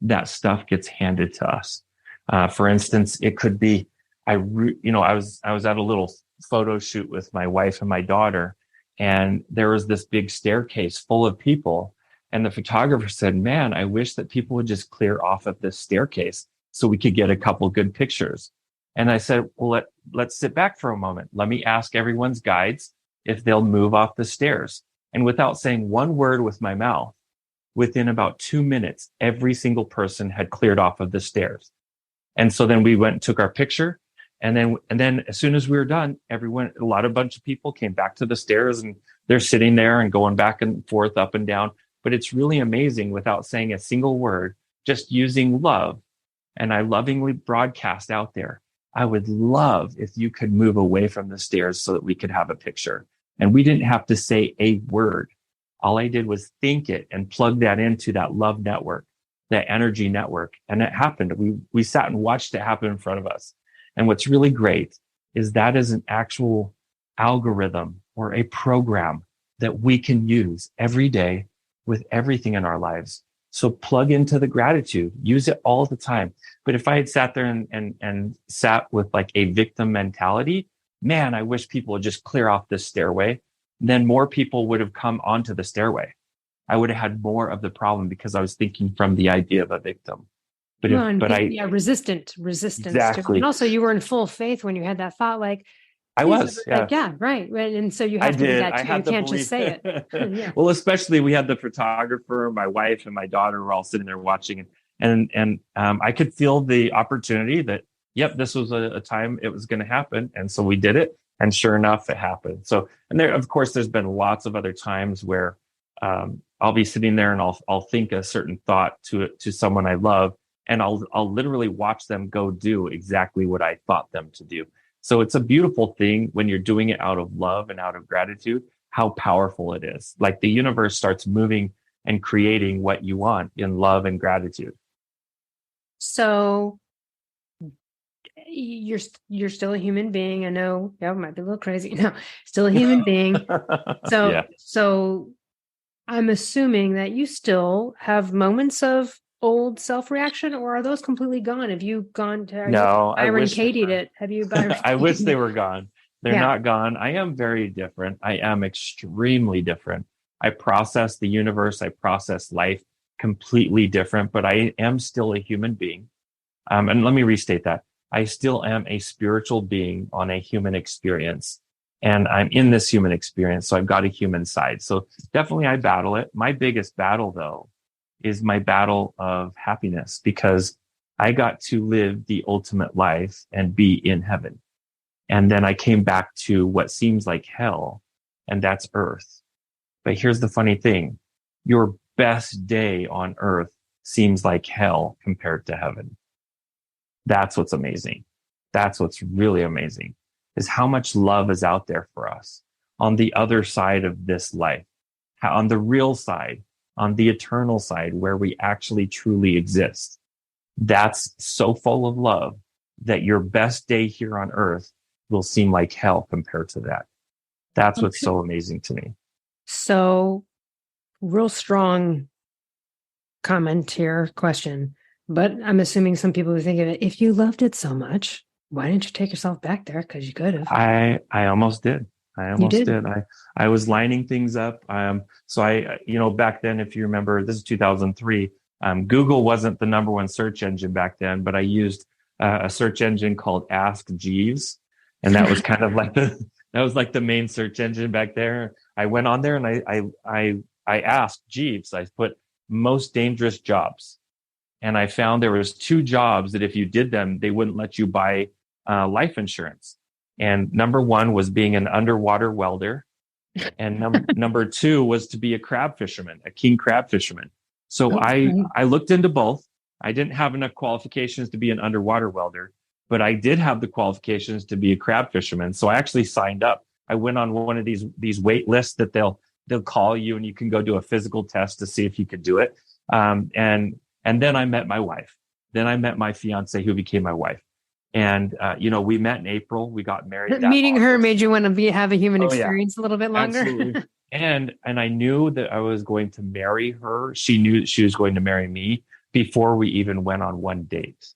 Speaker 2: that stuff gets handed to us. For instance, it could be, I was at a little photo shoot with my wife and my daughter, and there was this big staircase full of people. And the photographer said, man, I wish that people would just clear off of this staircase so we could get a couple good pictures. And I said, well, let's sit back for a moment. Let me ask everyone's guides if they'll move off the stairs. And without saying one word with my mouth, within about 2 minutes, every single person had cleared off of the stairs. And so then we went and took our picture. And then as soon as we were done, a bunch of people came back to the stairs, and they're sitting there and going back and forth, up and down. But it's really amazing without saying a single word, just using love. And I lovingly broadcast out there, I would love if you could move away from the stairs so that we could have a picture. And we didn't have to say a word. All I did was think it and plug that into that love network, that energy network. And it happened. We sat and watched it happen in front of us. And what's really great is that is an actual algorithm or a program that we can use every day with everything in our lives. So plug into the gratitude, use it all the time. But if I had sat there and sat with like a victim mentality, man, I wish people would just clear off this stairway. Then more people would have come onto the stairway. I would have had more of the problem because I was thinking from the idea of a victim.
Speaker 1: Resistance.
Speaker 2: Exactly.
Speaker 1: And also you were in full faith when you had that thought, like,
Speaker 2: I was,
Speaker 1: right. And so you have to do that too. You can't just say it. Yeah.
Speaker 2: Well, especially we had the photographer, my wife and my daughter were all sitting there watching, and I could feel the opportunity that, yep, this was a time it was going to happen. And so we did it. And sure enough, it happened. So, and there, of course, there's been lots of other times where I'll be sitting there and I'll think a certain thought to someone I love. And I'll literally watch them go do exactly what I thought them to do. So it's a beautiful thing when you're doing it out of love and out of gratitude, how powerful it is. Like the universe starts moving and creating what you want in love and gratitude.
Speaker 1: So you're still a human being. I know it might be a little crazy. No, still a human being. So I'm assuming that you still have moments of old self-reaction, or are those completely gone? Have you gone to Byron Katie'd it? Have you Byron
Speaker 2: I wish they were gone. They're not gone. I am very different. I am extremely different. I process the universe. I process life completely different, but I am still a human being. And let me restate that. I still am a spiritual being on a human experience. And I'm in this human experience. So I've got a human side. So definitely I battle it. My biggest battle, though, is my battle of happiness, because I got to live the ultimate life and be in heaven. And then I came back to what seems like hell, and that's earth. But here's the funny thing. your best day on earth seems like hell compared to heaven. That's what's amazing. That's what's really amazing, is how much love is out there for us on the other side of this life, on the real side, on the eternal side, where we actually truly exist. That's so full of love that your best day here on earth will seem like hell compared to that. That's what's so amazing to me.
Speaker 1: So, real strong comment here, question. But I'm assuming some people who think of it, if you loved it so much, why didn't you take yourself back there? Because you could have.
Speaker 2: I almost did. I almost did.
Speaker 1: did.
Speaker 2: I was lining things up. So back then, if you remember, this is 2003. Google wasn't the number one search engine back then, but I used a search engine called Ask Jeeves, and that was kind of like the main search engine back there. I went on there and I asked Jeeves. I put most dangerous jobs, and I found there was 2 jobs that if you did them, they wouldn't let you buy life insurance. And number 1 was being an underwater welder. And number 2 was to be a crab fisherman, a king crab fisherman. So I looked into both. I didn't have enough qualifications to be an underwater welder, but I did have the qualifications to be a crab fisherman. So I actually signed up. I went on one of these wait lists that they'll call you and you can go do a physical test to see if you could do it. And then I met my wife. Then I met my fiance, who became my wife. And, we met in April. We got married.
Speaker 1: Meeting her made you want to have a human experience a little bit longer.
Speaker 2: Absolutely. And I knew that I was going to marry her. She knew she was going to marry me before we even went on one date.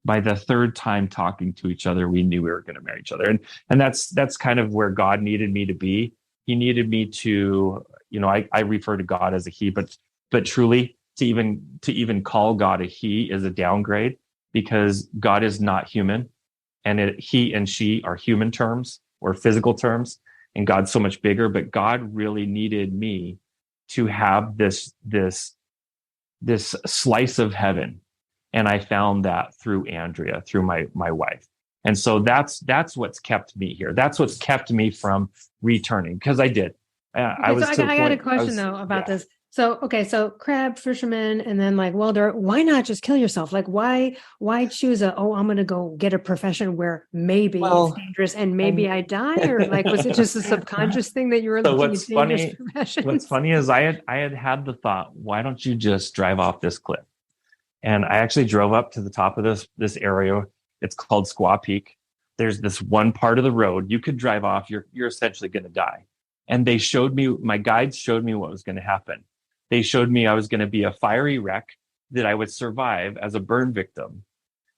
Speaker 2: By the 3rd time talking to each other, we knew we were going to marry each other. And that's kind of where God needed me to be. He needed me to, I refer to God as a he, but truly to even call God a he is a downgrade, because God is not human, and he and she are human terms or physical terms, and God's so much bigger. But God really needed me to have this slice of heaven, and I found that through Andrea, through my wife. And so that's what's kept me here. That's what's kept me from returning, because I did. I
Speaker 1: got a question about this. So crab fisherman and then like welder, why not just kill yourself? Like why choose I'm going to go get a profession where maybe it's dangerous and maybe I die? Or like, was it just a subconscious thing that you were looking at dangerous professions?
Speaker 2: What's funny is I had the thought, why don't you just drive off this cliff? And I actually drove up to the top of this area. It's called Squaw Peak. There's this one part of the road you could drive off. You're essentially going to die. And my guides showed me what was going to happen. They showed me I was going to be a fiery wreck, that I would survive as a burn victim,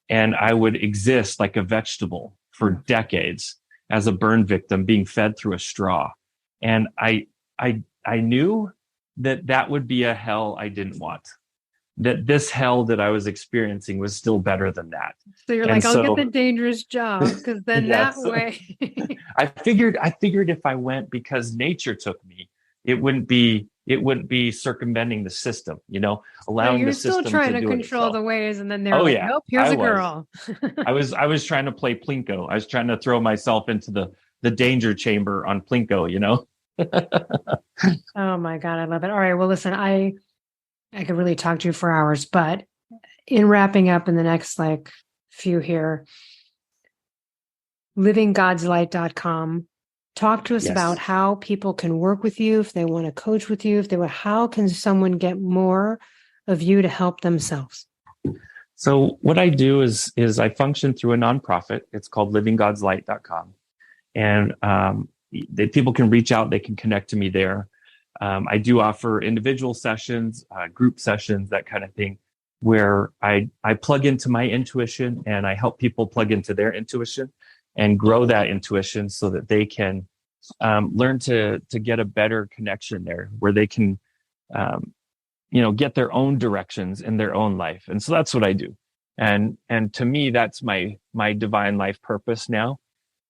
Speaker 2: and I would exist like a vegetable for decades as a burn victim, being fed through a straw. And I knew that would be a hell I didn't want. That this hell that I was experiencing was still better than that.
Speaker 1: So you're like, I'll get the dangerous job, because then that way.
Speaker 2: I figured if I went because nature took me, it wouldn't be circumventing the system, allowing the system to do it. You're still trying to
Speaker 1: control the waves, and then they're nope, here's a girl.
Speaker 2: I was trying to play Plinko. I was trying to throw myself into the danger chamber on Plinko,
Speaker 1: Oh my God, I love it. All right, well, listen, I could really talk to you for hours, but in wrapping up in the next few here, livinggodslight.com. Talk to us about how people can work with you, if they want to coach with you, how can someone get more of you to help themselves?
Speaker 2: So what I do is I function through a nonprofit. It's called livinggodslight.com. And people can reach out, they can connect to me there. I do offer individual sessions, group sessions, that kind of thing, where I plug into my intuition and I help people plug into their intuition and grow that intuition so that they can learn to get a better connection there, where they can, get their own directions in their own life. And so that's what I do. And to me, that's my divine life purpose now,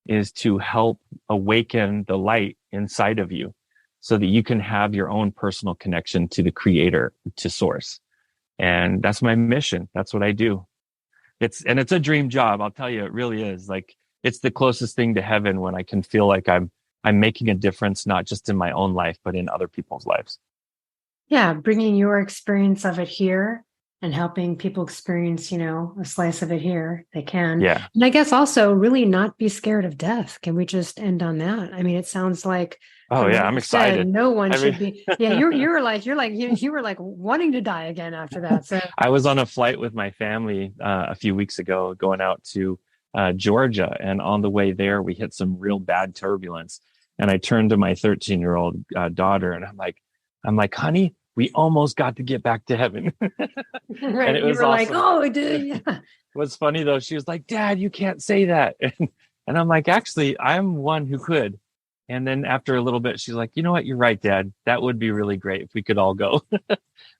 Speaker 2: is to help awaken the light inside of you so that you can have your own personal connection to the creator, to source. And that's my mission. That's what I do. It's a dream job. I'll tell you, it really is. It's the closest thing to heaven when I can feel like I'm making a difference, not just in my own life, but in other people's lives.
Speaker 1: Yeah, bringing your experience of it here and helping people experience, a slice of it here. They can.
Speaker 2: Yeah.
Speaker 1: And I guess also really not be scared of death. Can we just end on that? I mean, it sounds like
Speaker 2: Oh
Speaker 1: from
Speaker 2: yeah,
Speaker 1: what
Speaker 2: I'm
Speaker 1: you said,
Speaker 2: excited.
Speaker 1: no one
Speaker 2: I
Speaker 1: should
Speaker 2: mean,
Speaker 1: be. Yeah, you were like wanting to die again after that. So
Speaker 2: I was on a flight with my family a few weeks ago, going out to Georgia, and on the way there, we hit some real bad turbulence. And I turned to my 13-year-old daughter, and I'm like, honey, we almost got to get back to heaven. And
Speaker 1: right.
Speaker 2: it
Speaker 1: You
Speaker 2: was
Speaker 1: were like,
Speaker 2: awesome.
Speaker 1: oh, dude. Yeah.
Speaker 2: What's funny though, she was like, Dad, you can't say that. And I'm like, actually, I'm one who could. And then after a little bit, she's like, you know what? You're right, Dad. That would be really great if we could all go.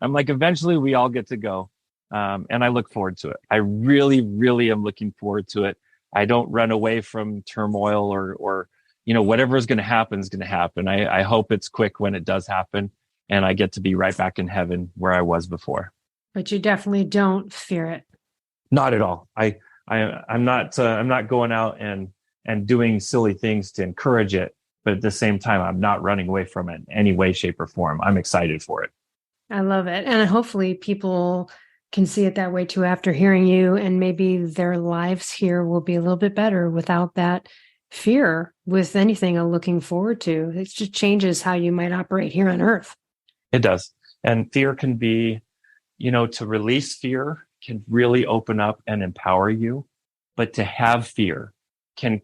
Speaker 2: I'm like, eventually we all get to go. And I look forward to it. I really, really am looking forward to it. I don't run away from turmoil or whatever is going to happen is going to happen. I hope it's quick when it does happen. And I get to be right back in heaven where I was before.
Speaker 1: But you definitely don't fear it.
Speaker 2: Not at all. I'm not going out and doing silly things to encourage it, but at the same time, I'm not running away from it in any way, shape, or form. I'm excited for it.
Speaker 1: I love it. And hopefully people can see it that way too after hearing you, and maybe their lives here will be a little bit better without that fear with anything I'm looking forward to. It just changes how you might operate here on earth.
Speaker 2: It does. And fear can be, to release fear can really open up and empower you, but to have fear can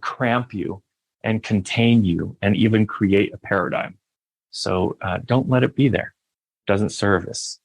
Speaker 2: cramp you and contain you and even create a paradigm. So don't let it be there. It doesn't serve us.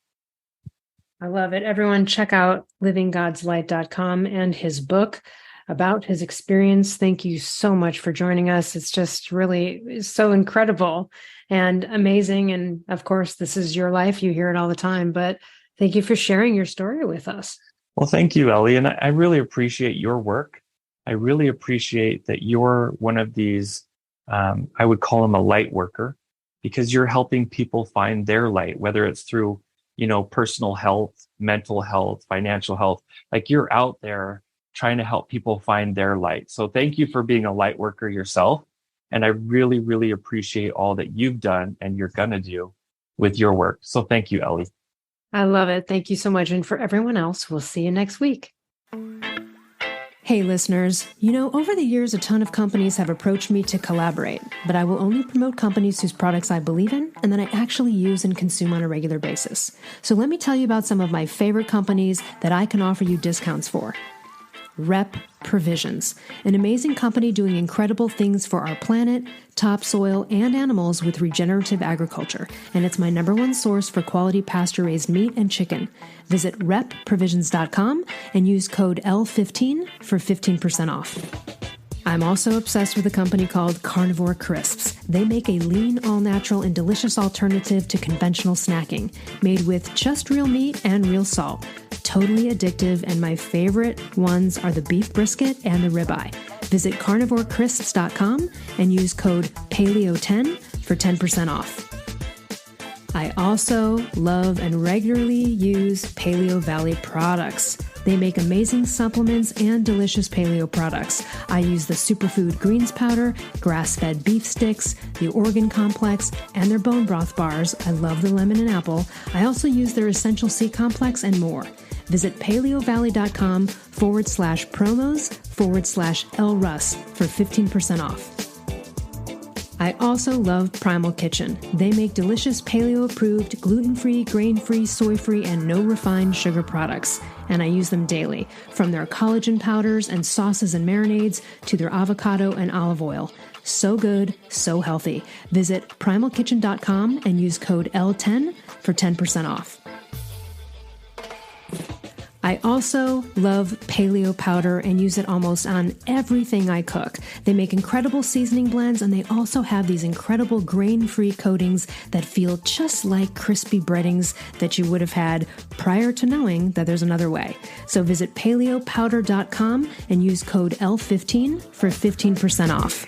Speaker 1: I love it. Everyone check out livinggodslight.com and his book about his experience. Thank you so much for joining us. It's just really so incredible and amazing. And of course, this is your life. You hear it all the time, but thank you for sharing your story with us.
Speaker 2: Well, thank you, Ellie. And I really appreciate your work. I really appreciate that you're one of these, I would call them a light worker, because you're helping people find their light, whether it's through, personal health, mental health, financial health. Like you're out there trying to help people find their light. So thank you for being a light worker yourself. And I really, really appreciate all that you've done and you're going to do with your work. So thank you, Ellie.
Speaker 1: I love it. Thank you so much. And for everyone else, we'll see you next week. Hey, listeners. Over the years, a ton of companies have approached me to collaborate, but I will only promote companies whose products I believe in and that I actually use and consume on a regular basis. So let me tell you about some of my favorite companies that I can offer you discounts for. Rep Provisions, an amazing company doing incredible things for our planet, topsoil, and animals with regenerative agriculture. And it's my #1 source for quality pasture-raised meat and chicken. Visit repprovisions.com and use code L15 for 15% off. I'm also obsessed with a company called Carnivore Crisps. They make a lean, all-natural, and delicious alternative to conventional snacking, made with just real meat and real salt. Totally addictive, and my favorite ones are the beef brisket and the ribeye. Visit carnivorecrisps.com and use code PALEO10 for 10% off. I also love and regularly use Paleo Valley products. They make amazing supplements and delicious paleo products. I use the superfood greens powder, grass-fed beef sticks, the organ complex, and their bone broth bars. I love the lemon and apple. I also use their essential C complex and more. Visit paleovalley.com/promos/Elle Russ for 15% off. I also love Primal Kitchen. They make delicious paleo-approved, gluten-free, grain-free, soy-free, and no refined sugar products. And I use them daily, from their collagen powders and sauces and marinades to their avocado and olive oil. So good, so healthy. Visit primalkitchen.com and use code L10 for 10% off. I also love paleo powder and use it almost on everything I cook. They make incredible seasoning blends, and they also have these incredible grain-free coatings that feel just like crispy breadings that you would have had prior to knowing that there's another way. So visit paleopowder.com and use code L15 for 15% off.